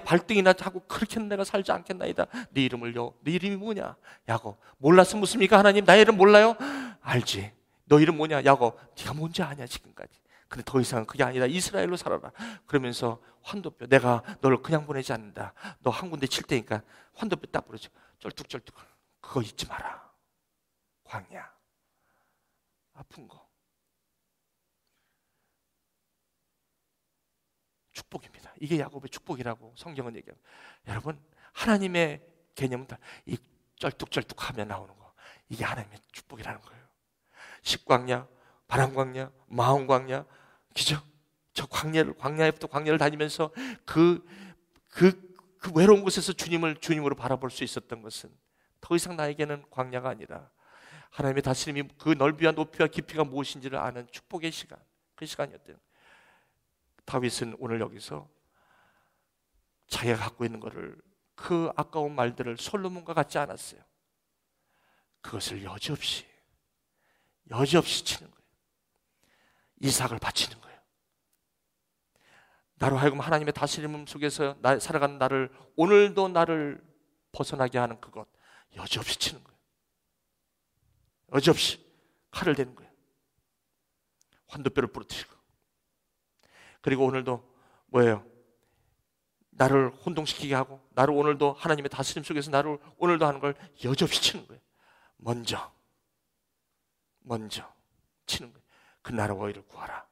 발등이나 하고 그렇게는 내가 살지 않겠나이다. 네 이름이 뭐냐? 야곱. 몰라서 묻습니까? 하나님 나의 이름 몰라요? 알지. 너 이름 뭐냐? 야곱. 네가 뭔지 아냐 지금까지. 근데 더 이상 그게 아니라 이스라엘로 살아라. 그러면서 환도뼈, 내가 너를 그냥 보내지 않는다. 너 한 군데 칠 테니까 환도뼈 딱 부러져. 쩔뚝쩔뚝. 그거 잊지 마라. 광야, 아픈 거, 축복입니다. 이게 야곱의 축복이라고 성경은 얘기합니다. 여러분, 하나님의 개념은 다 이 쩔뚝쩔뚝하며 나오는 거, 이게 하나님의 축복이라는 거예요. 식광야, 바람광야, 마음광야, 그죠? 저 광야에부터 광야를 다니면서 그 외로운 곳에서 주님으로 바라볼 수 있었던 것은 더 이상 나에게는 광야가 아니라 하나님의 다스림이 그 넓이와 높이와 깊이가 무엇인지를 아는 축복의 시간, 그 시간이었대요. 다윗은 오늘 여기서 자기가 갖고 있는 것을, 그 아까운 말들을 솔로몬과 같지 않았어요. 그것을 여지없이 치는 거예요. 이삭을 바치는 거예요. 나로 하여금 하나님의 다스림 속에서 살아가는 나를, 오늘도 나를 벗어나게 하는 그것 여지없이 치는 거예요. 여지없이 칼을 대는 거예요. 환도뼈를 부러뜨리고. 그리고 오늘도 뭐예요? 나를 혼동시키게 하고, 나를 오늘도 하나님의 다스림 속에서 나를 오늘도 하는 걸 여지없이 치는 거예요. 먼저 치는 거예요. 그 나라와 의를 구하라.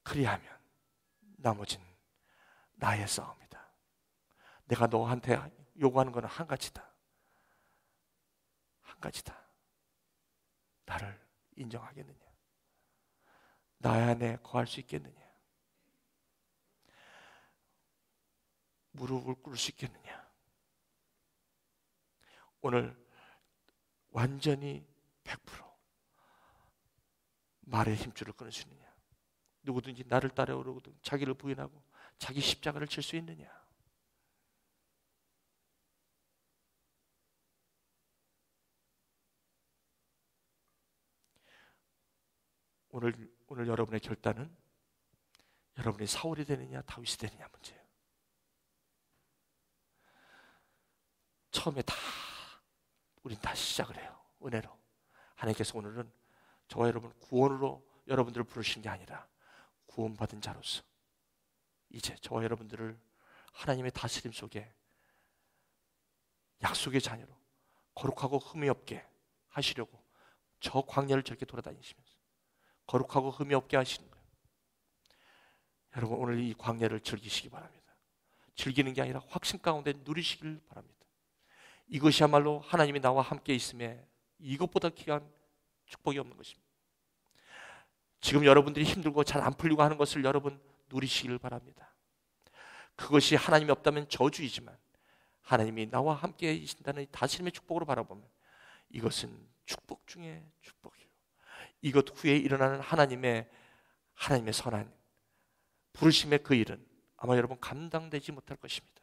그리하면 나머지는 나의 싸움이다. 내가 너한테 요구하는 것은 한 가지다. 나를 인정하겠느냐? 나 안에 거할 수 있겠느냐? 무릎을 꿇을 수 있겠느냐? 오늘 완전히 100% 말의 힘줄을 끊을 수 있느냐? 누구든지 나를 따라오려거든 자기를 부인하고 자기 십자가를 질 수 있느냐? 오늘 여러분의 결단은 여러분이 사울이 되느냐 다윗이 되느냐 문제예요. 처음에 우린 다시 시작을 해요. 은혜로. 하나님께서 오늘은 저와 여러분 구원으로 여러분들을 부르신 게 아니라 구원받은 자로서 이제 저와 여러분들을 하나님의 다스림 속에 약속의 자녀로 거룩하고 흠이 없게 하시려고 저 광야를 저렇게 돌아다니시면서 거룩하고 흠이 없게 하시는 거예요. 여러분 오늘 이 광야를 즐기시기 바랍니다. 즐기는 게 아니라 확신 가운데 누리시길 바랍니다. 이것이야말로 하나님이 나와 함께 있음에 이것보다 귀한 축복이 없는 것입니다. 지금 여러분들이 힘들고 잘 안 풀리고 하는 것을 여러분 누리시길 바랍니다. 그것이 하나님이 없다면 저주이지만 하나님이 나와 함께 계신다는 다스림의 축복으로 바라보면 이것은 축복 중에 축복이에요. 이것 후에 일어나는 하나님의 선한 부르심의 그 일은 아마 여러분 감당되지 못할 것입니다.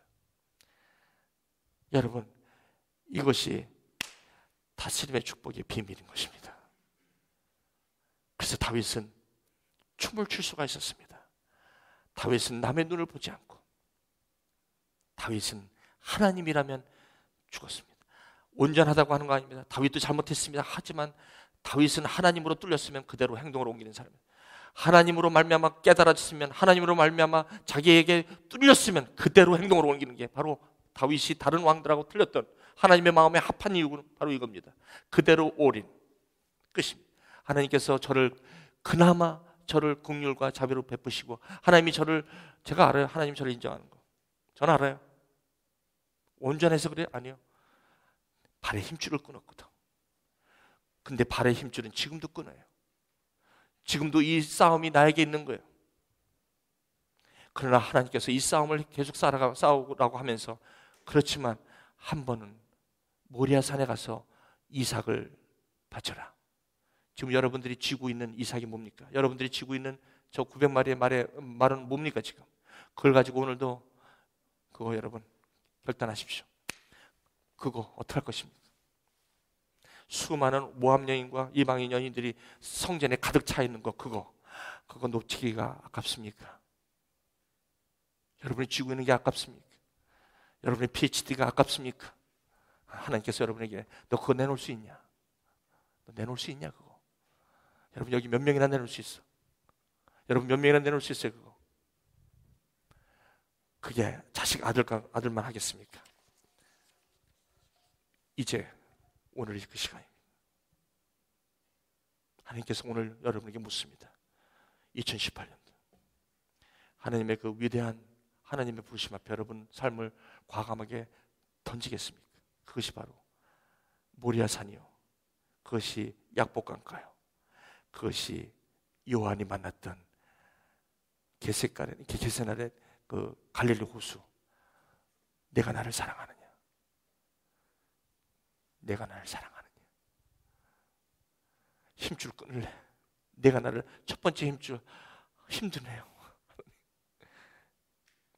여러분 이것이 다스림의 축복의 비밀인 것입니다. 그래서 다윗은 춤을 출 수가 있었습니다. 다윗은 남의 눈을 보지 않고 다윗은 하나님이라면 죽었습니다. 온전하다고 하는 거 아닙니다. 다윗도 잘못했습니다. 하지만 다윗은 하나님으로 뚫렸으면 그대로 행동을 옮기는 사람입니다. 하나님으로 말미암아 깨달아졌으면, 하나님으로 말미암아 자기에게 뚫렸으면 그대로 행동을 옮기는 게 바로 다윗이 다른 왕들하고 틀렸던 하나님의 마음에 합한 이유는 바로 이겁니다. 그대로 올인 끝입니다. 하나님께서 그나마 저를 긍휼과 자비로 베푸시고 하나님이 제가 알아요. 하나님 저를 인정하는 거 저는 알아요. 온전해서 그래요? 아니요. 발의 힘줄을 끊었거든. 근데 발의 힘줄은 지금도 끊어요. 지금도 이 싸움이 나에게 있는 거예요. 그러나 하나님께서 이 싸움을 계속 싸우라고 하면서 그렇지만 한 번은 모리아 산에 가서 이삭을 바쳐라. 지금 여러분들이 쥐고 있는 이삭이 뭡니까? 여러분들이 쥐고 있는 저 900마리의 말은 뭡니까 지금? 그걸 가지고 오늘도 그거 여러분 결단하십시오. 그거 어떻게 할 것입니까? 수많은 모함 여인과 이방인 여인들이 성전에 가득 차 있는 거 그거 놓치기가 아깝습니까? 여러분이 쥐고 있는 게 아깝습니까? 여러분의 PhD가 아깝습니까? 하나님께서 여러분에게 너 그거 내놓을 수 있냐? 너 내놓을 수 있냐 그거? 여러분 여기 몇 명이나 내놓을 수 있어? 여러분 몇 명이나 내놓을 수 있어요 그거? 그게 자식 아들만 하겠습니까? 이제 오늘이 그 시간입니다. 하나님께서 오늘 여러분에게 묻습니다. 2018년도 하나님의 그 위대한 하나님의 부르심 앞에 여러분 삶을 과감하게 던지겠습니까? 그것이 바로 모리아산이요, 그것이 약복강가요, 그것이 요한이 만났던 게세나렛 그 갈릴리 호수. 내가 나를 사랑하느냐? 내가 나를 사랑하느냐? 힘줄 끊을래? 내가 나를 첫 번째 힘줄 힘드네요.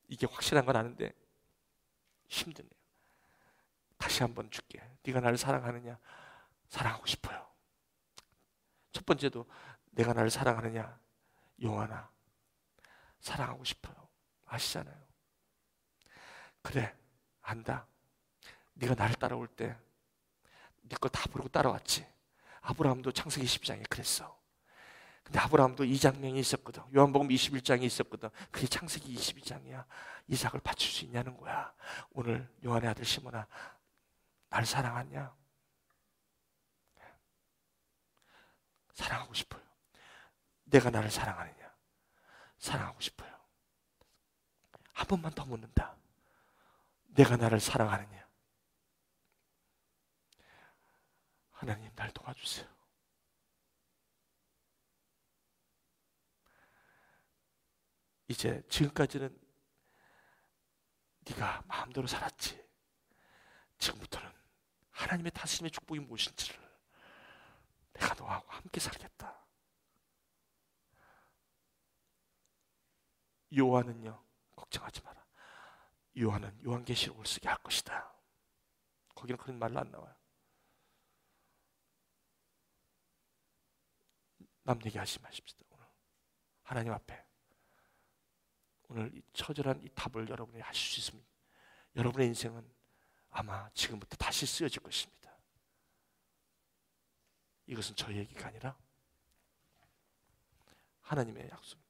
이게 확실한 건 아는데 힘드네요. 다시 한번 줄게. 네가 나를 사랑하느냐? 사랑하고 싶어요. 첫 번째도 내가 나를 사랑하느냐? 요한아, 사랑하고 싶어요. 아시잖아요. 그래, 안다. 네가 나를 따라올 때 네 거 다 부르고 따라왔지. 아브라함도 창세기 10장에 그랬어. 근데 아브라함도 이 장면이 있었거든. 요한복음 21장에 있었거든. 그게 창세기 22장이야. 이삭을 바칠 수 있냐는 거야. 오늘 요한의 아들 시몬아, 나를 사랑하냐? 사랑하고 싶어요. 내가 나를 사랑하느냐? 사랑하고 싶어요. 한 번만 더 묻는다. 내가 나를 사랑하느냐? 하나님, 날 도와주세요. 이제 지금까지는 네가 마음대로 살았지. 지금부터는 하나님의 다스림의 축복이 무엇인지를 내가 너하고 함께 살겠다. 요한은요, 걱정하지 마라. 요한은 요한계시록을 쓰게 할 것이다. 거기는 그런 말로 안 나와요. 남 얘기하지 마십시다. 오늘 하나님 앞에 오늘 이 처절한 이 답을 여러분이 하실 수 있습니다. 여러분의 인생은 아마 지금부터 다시 쓰여질 것입니다. 이것은 저의 얘기가 아니라 하나님의 약속입니다.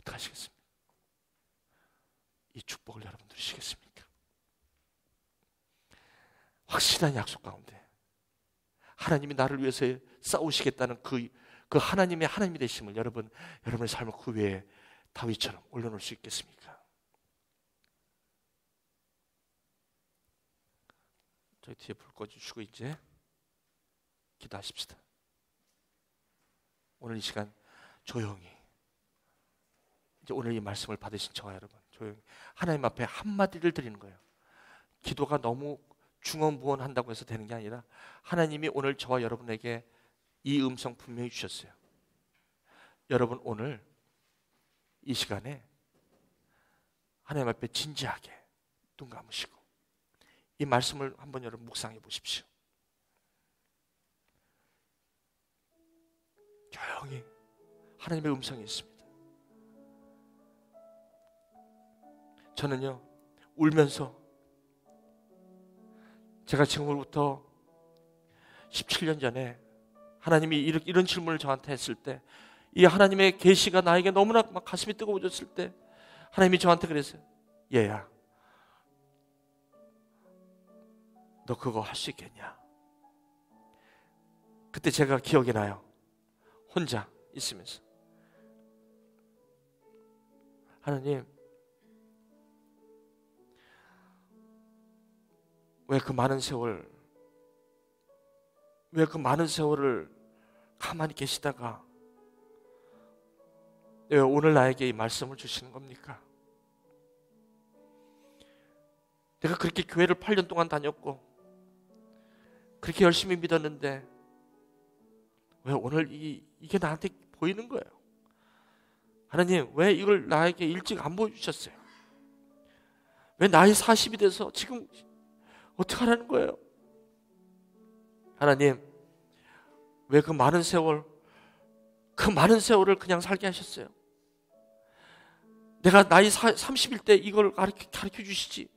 어떡하시겠습니까? 이 축복을 여러분 누리시겠습니까? 확실한 약속 가운데 하나님이 나를 위해서 싸우시겠다는 그 하나님의 하나님이 되심을 여러분의 삶을 그 위에 다윗처럼 올려놓을 수 있겠습니까? 저희 뒤에 불 꺼주시고 이제 기도하십시다. 오늘 이 시간 조용히, 이제 오늘 이 말씀을 받으신 저와 여러분 조용히 하나님 앞에 한마디를 드리는 거예요. 기도가 너무 중언부언한다고 해서 되는 게 아니라 하나님이 오늘 저와 여러분에게 이 음성 분명히 주셨어요. 여러분 오늘 이 시간에 하나님 앞에 진지하게 눈 감으시고 이 말씀을 한번 여러분 묵상해 보십시오. 조용히 하나님의 음성이 있습니다. 저는요 울면서 제가 지금으로부터 17년 전에 하나님이 이런 질문을 저한테 했을 때, 이 하나님의 계시가 나에게 너무나 막 가슴이 뜨거워졌을 때 하나님이 저한테 그랬어요. 얘야, 너 그거 할 수 있겠냐? 그때 제가 기억이 나요. 혼자 있으면서 하나님, 왜 그 많은 세월을 가만히 계시다가 왜 오늘 나에게 이 말씀을 주시는 겁니까? 내가 그렇게 교회를 8년 동안 다녔고 그렇게 열심히 믿었는데 왜 오늘 이게 나한테 보이는 거예요? 하나님, 왜 이걸 나에게 일찍 안 보여주셨어요? 왜 나이 40이 돼서 지금 어떻게 하라는 거예요? 하나님, 왜 그 많은 세월을 그냥 살게 하셨어요? 내가 나이 30일 때 이걸 가르쳐 주시지.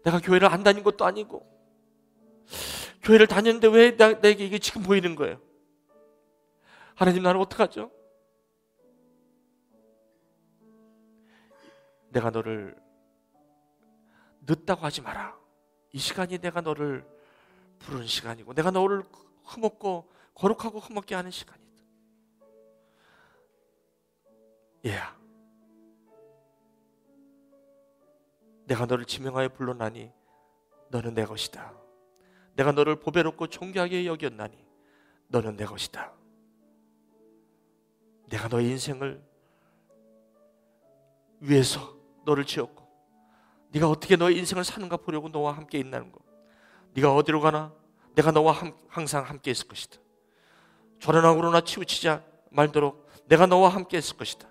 내가 교회를 안 다닌 것도 아니고 교회를 다녔는데 왜 내게 이게 지금 보이는 거예요? 하나님, 나를 어떡하죠? 내가 너를 늦다고 하지 마라. 이 시간이 내가 너를 부르는 시간이고 내가 너를 흠없고 거룩하고 흠없게 하는 시간이다. 얘야, 내가 너를 지명하여 불러나니 너는 내 것이다. 내가 너를 보배롭고 존귀하게 여겼나니 너는 내 것이다. 내가 너의 인생을 위해서 너를 지었고 네가 어떻게 너의 인생을 사는가 보려고 너와 함께 있다는 거. 네가 어디로 가나 내가 너와 항상 함께 있을 것이다. 조련하고나 치우치자 말도록 내가 너와 함께 있을 것이다.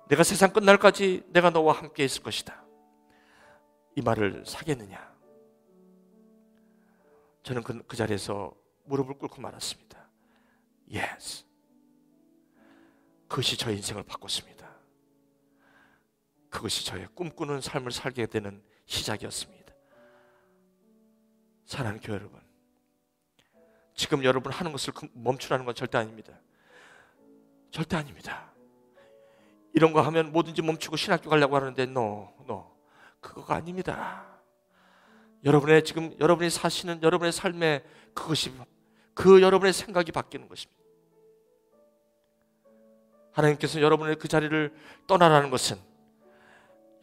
내가 세상 끝날까지 내가 너와 함께 있을 것이다. 이 말을 사겠느냐? 저는 그 자리에서 무릎을 꿇고 말았습니다. Yes. 그것이 저의 인생을 바꿨습니다. 그것이 저의 꿈꾸는 삶을 살게 되는 시작이었습니다. 사랑하는 교회 여러분, 지금 여러분 하는 것을 멈추라는 건 절대 아닙니다. 절대 아닙니다. 이런 거 하면 뭐든지 멈추고 신학교 가려고 하는데 no, 그거가 아닙니다. 여러분이 사시는 여러분의 삶에 그것이 여러분의 생각이 바뀌는 것입니다. 하나님께서 여러분의 그 자리를 떠나라는 것은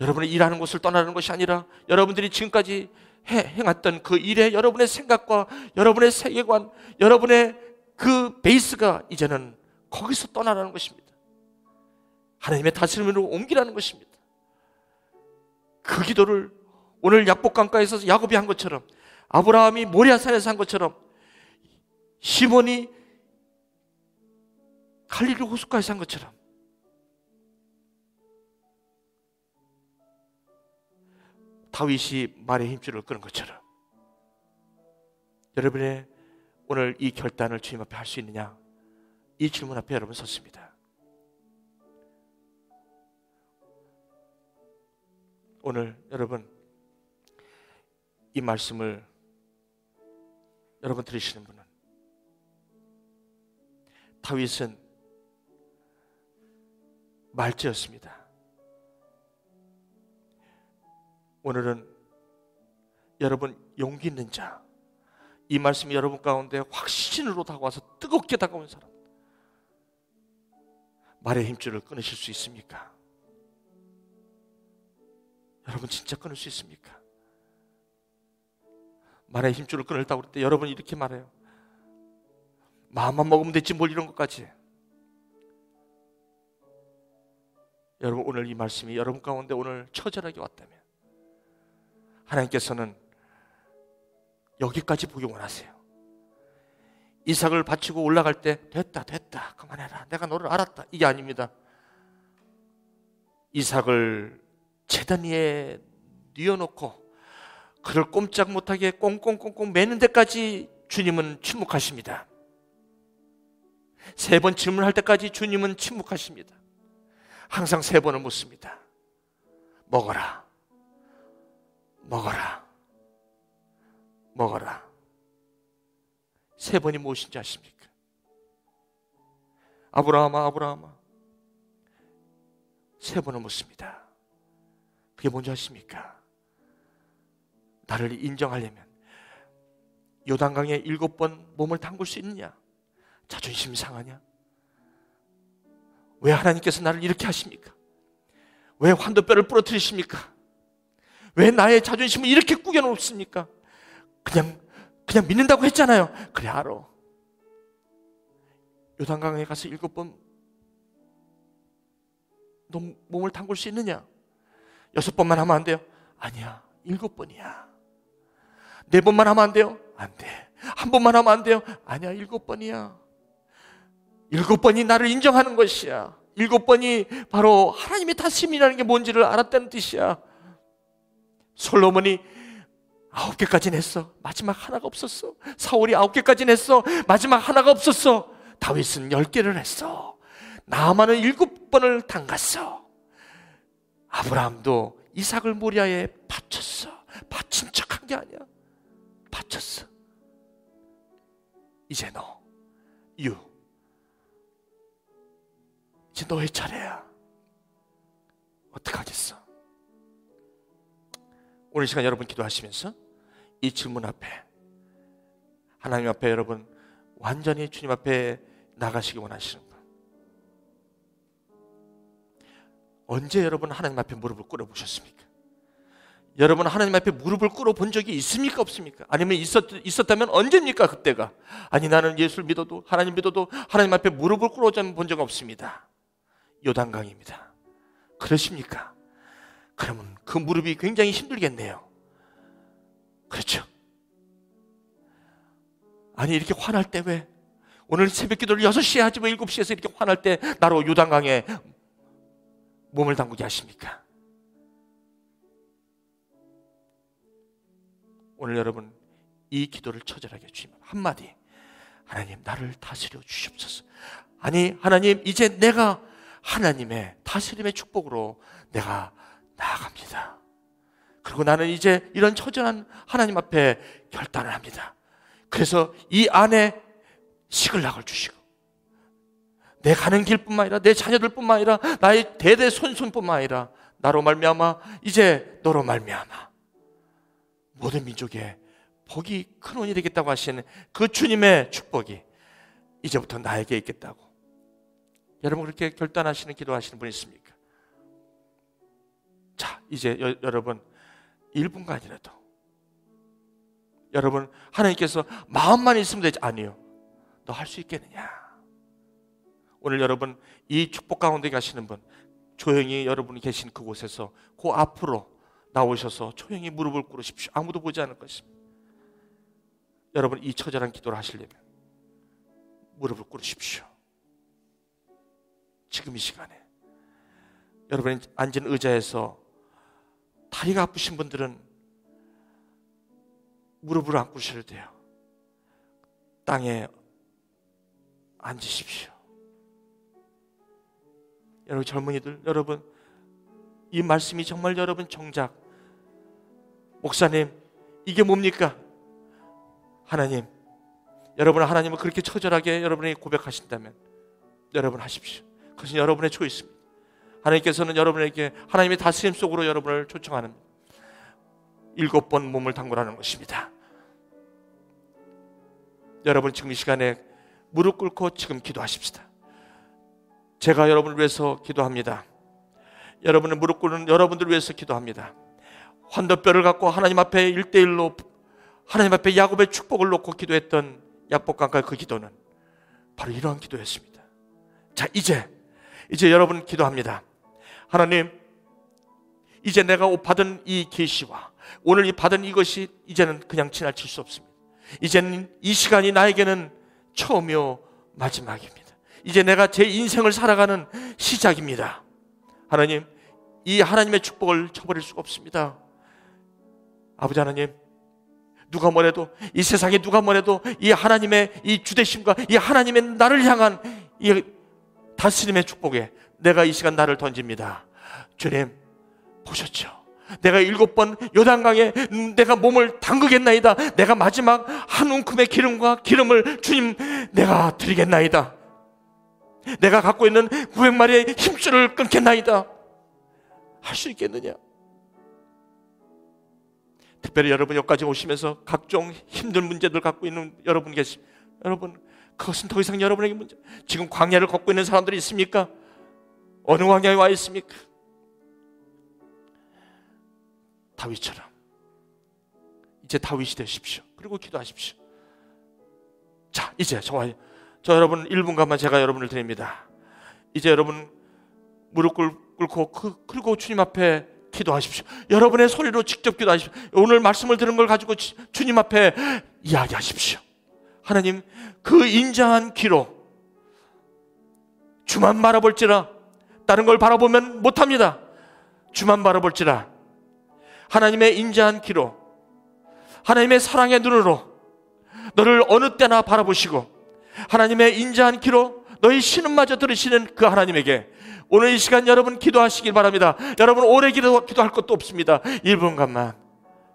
여러분의 일하는 곳을 떠나는 것이 아니라 여러분들이 지금까지 행했던 그 일에 여러분의 생각과 여러분의 세계관, 여러분의 그 베이스가 이제는 거기서 떠나라는 것입니다. 하나님의 다스림으로 옮기라는 것입니다. 그 기도를 오늘 약복강가에서 야곱이 한 것처럼, 아브라함이 모리아산에서 한 것처럼, 시몬이 갈릴리 호숫가에서 한 것처럼 다윗이 말의 힘줄을 끄는 것처럼 여러분의 오늘 이 결단을 주님 앞에 할 수 있느냐? 이 질문 앞에 여러분 섰습니다. 오늘 여러분 이 말씀을 여러분 들으시는 분은 다윗은 말죄였습니다. 오늘은 여러분 용기 있는 자, 이 말씀이 여러분 가운데 확신으로 다가와서 뜨겁게 다가온 사람, 말의 힘줄을 끊으실 수 있습니까? 여러분 진짜 끊을 수 있습니까? 말의 힘줄을 끊을다고 그럴 때 여러분 이렇게 말해요. 마음만 먹으면 됐지 뭘 이런 것까지. 여러분 오늘 이 말씀이 여러분 가운데 오늘 처절하게 왔다면 하나님께서는 여기까지 보기 원하세요. 이삭을 바치고 올라갈 때 됐다 그만해라, 내가 너를 알았다, 이게 아닙니다. 이삭을 제단 위에 뉘어놓고 그를 꼼짝 못하게 꽁꽁꽁꽁 매는 데까지 주님은 침묵하십니다. 3번 질문할 때까지 주님은 침묵하십니다. 항상 3번을 묻습니다. 먹어라, 먹어라, 먹어라. 3번이 무엇인지 아십니까? 아브라함아, 아브라함아. 3번을 묻습니다. 그게 뭔지 아십니까? 나를 인정하려면 요단강에 7번 몸을 담글 수 있느냐? 자존심 상하냐? 왜 하나님께서 나를 이렇게 하십니까? 왜 환도뼈를 부러뜨리십니까? 왜 나의 자존심을 이렇게 구겨놓습니까? 그냥 믿는다고 했잖아요. 그래, 알아. 요단강에 가서 7번 너 몸을 담글 수 있느냐? 6번만 하면 안 돼요? 아니야, 7번이야. 4번만 하면 안 돼요? 안 돼. 1번만 하면 안 돼요? 아니야, 7번이야. 7번이 나를 인정하는 것이야. 7번이 바로 하나님의 다스림이라는 게 뭔지를 알았다는 뜻이야. 솔로몬이 9개까지는 했어. 마지막 하나가 없었어. 사울이 9개까지는 했어. 마지막 하나가 없었어. 다윗은 10개를 했어. 나아만은 7번을 담갔어. 아브라함도 이삭을 모리아에 바쳤어. 바친 척한 게 아니야. 바쳤어. 이제 이제 너의 차례야. 어떡하겠어? 오늘 시간 여러분 기도하시면서 이 질문 앞에, 하나님 앞에 여러분 완전히 주님 앞에 나가시기 원하시는 분, 언제 여러분 하나님 앞에 무릎을 꿇어보셨습니까? 여러분 하나님 앞에 무릎을 꿇어본 적이 있습니까? 없습니까? 아니면 있었다면 언제입니까? 그때가. 아니, 나는 예수를 믿어도 하나님 믿어도 하나님 앞에 무릎을 꿇어본 적 없습니다. 요단강입니다. 그러십니까? 그러면 그 무릎이 굉장히 힘들겠네요. 그렇죠? 아니, 이렇게 화날 때 왜 오늘 새벽 기도를 6시에 하지 왜 7시에서 이렇게 화날 때 나로 요단강에 몸을 담그게 하십니까? 오늘 여러분 이 기도를 처절하게 주시면 한마디, 하나님 나를 다스려 주시옵소서. 아니, 하나님 이제 내가 하나님의 다스림의 축복으로 내가 나아갑니다. 그리고 나는 이제 이런 처절한 하나님 앞에 결단을 합니다. 그래서 이 안에 시글락을 주시고 내 가는 길뿐만 아니라 내 자녀들뿐만 아니라 나의 대대 손손뿐만 아니라 나로 말미암아 이제 너로 말미암아 모든 민족의 복이 큰 원이 되겠다고 하시는 그 주님의 축복이 이제부터 나에게 있겠다고. 여러분 그렇게 결단하시는 기도하시는 분 있습니까? 자, 이제 여러분 1분간이라도 여러분 하나님께서 마음만 있으면 되지. 아니요, 너 할 수 있겠느냐? 오늘 여러분 이 축복 가운데 가시는 분, 조용히 여러분이 계신 그곳에서 그 앞으로 나오셔서 조용히 무릎을 꿇으십시오. 아무도 보지 않을 것입니다. 여러분 이 처절한 기도를 하시려면 무릎을 꿇으십시오. 지금 이 시간에 여러분이 앉은 의자에서 다리가 아프신 분들은 무릎을 안 꿇으셔도 돼요. 땅에 앉으십시오. 여러분 젊은이들, 여러분 이 말씀이 정말 여러분 정작 목사님 이게 뭡니까? 하나님, 여러분 하나님을 그렇게 처절하게 여러분이 고백하신다면 여러분 하십시오. 그것은 여러분의 초이스입니다. 하나님께서는 여러분에게 하나님의 다스림 속으로 여러분을 초청하는 7번 몸을 담그라는 것입니다. 여러분 지금 이 시간에 무릎 꿇고 지금 기도하십시다. 제가 여러분을 위해서 기도합니다. 여러분의 무릎 꿇는 여러분들을 위해서 기도합니다. 환도뼈를 갖고 하나님 앞에 1대1로 하나님 앞에 야곱의 축복을 놓고 기도했던 약복강가의 그 기도는 바로 이러한 기도였습니다. 자, 이제 여러분 기도합니다. 하나님, 이제 내가 받은 이 계시와 오늘 이 받은 이것이 이제는 그냥 지나칠 수 없습니다. 이제는 이 시간이 나에게는 처음이요 마지막입니다. 이제 내가 제 인생을 살아가는 시작입니다. 하나님, 이 하나님의 축복을 쳐버릴 수가 없습니다. 아버지 하나님, 누가 뭐래도 이 세상에 누가 뭐래도 이 하나님의 이 주되심과 이 하나님의 나를 향한 이 다스림의 축복에 내가 이 시간 나를 던집니다. 주님, 보셨죠? 내가 7번 요단강에 내가 몸을 담그겠나이다. 내가 마지막 한 움큼의 기름을 주님 내가 드리겠나이다. 내가 갖고 있는 900마리의 힘줄을 끊겠나이다. 할 수 있겠느냐? 특별히 여러분 여기까지 오시면서 각종 힘든 문제들 갖고 있는 여러분 여러분, 그것은 더 이상 여러분에게 문제. 지금 광야를 걷고 있는 사람들이 있습니까? 어느 광야에 와 있습니까? 다윗처럼 이제 다윗이 되십시오. 그리고 기도하십시오. 자, 이제 저 여러분 1분간만 제가 여러분을 드립니다. 이제 여러분 무릎 꿇고 그리고 주님 앞에 기도하십시오. 여러분의 소리로 직접 기도하십시오. 오늘 말씀을 들은 걸 가지고 주님 앞에 이야기하십시오. 하나님, 그 인자한 귀로 주만 바라볼지라. 다른 걸 바라보면 못합니다. 주만 바라볼지라. 하나님의 인자한 귀로, 하나님의 사랑의 눈으로 너를 어느 때나 바라보시고 하나님의 인자한 귀로 너희 신음마저 들으시는 그 하나님에게 오늘 이 시간 여러분 기도하시길 바랍니다. 여러분 오래 기도할 것도 없습니다. 1분간만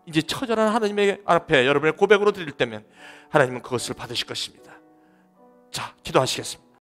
이제 처절한 하나님의 앞에 여러분의 고백으로 드릴 때면 하나님은 그것을 받으실 것입니다. 자, 기도하시겠습니다.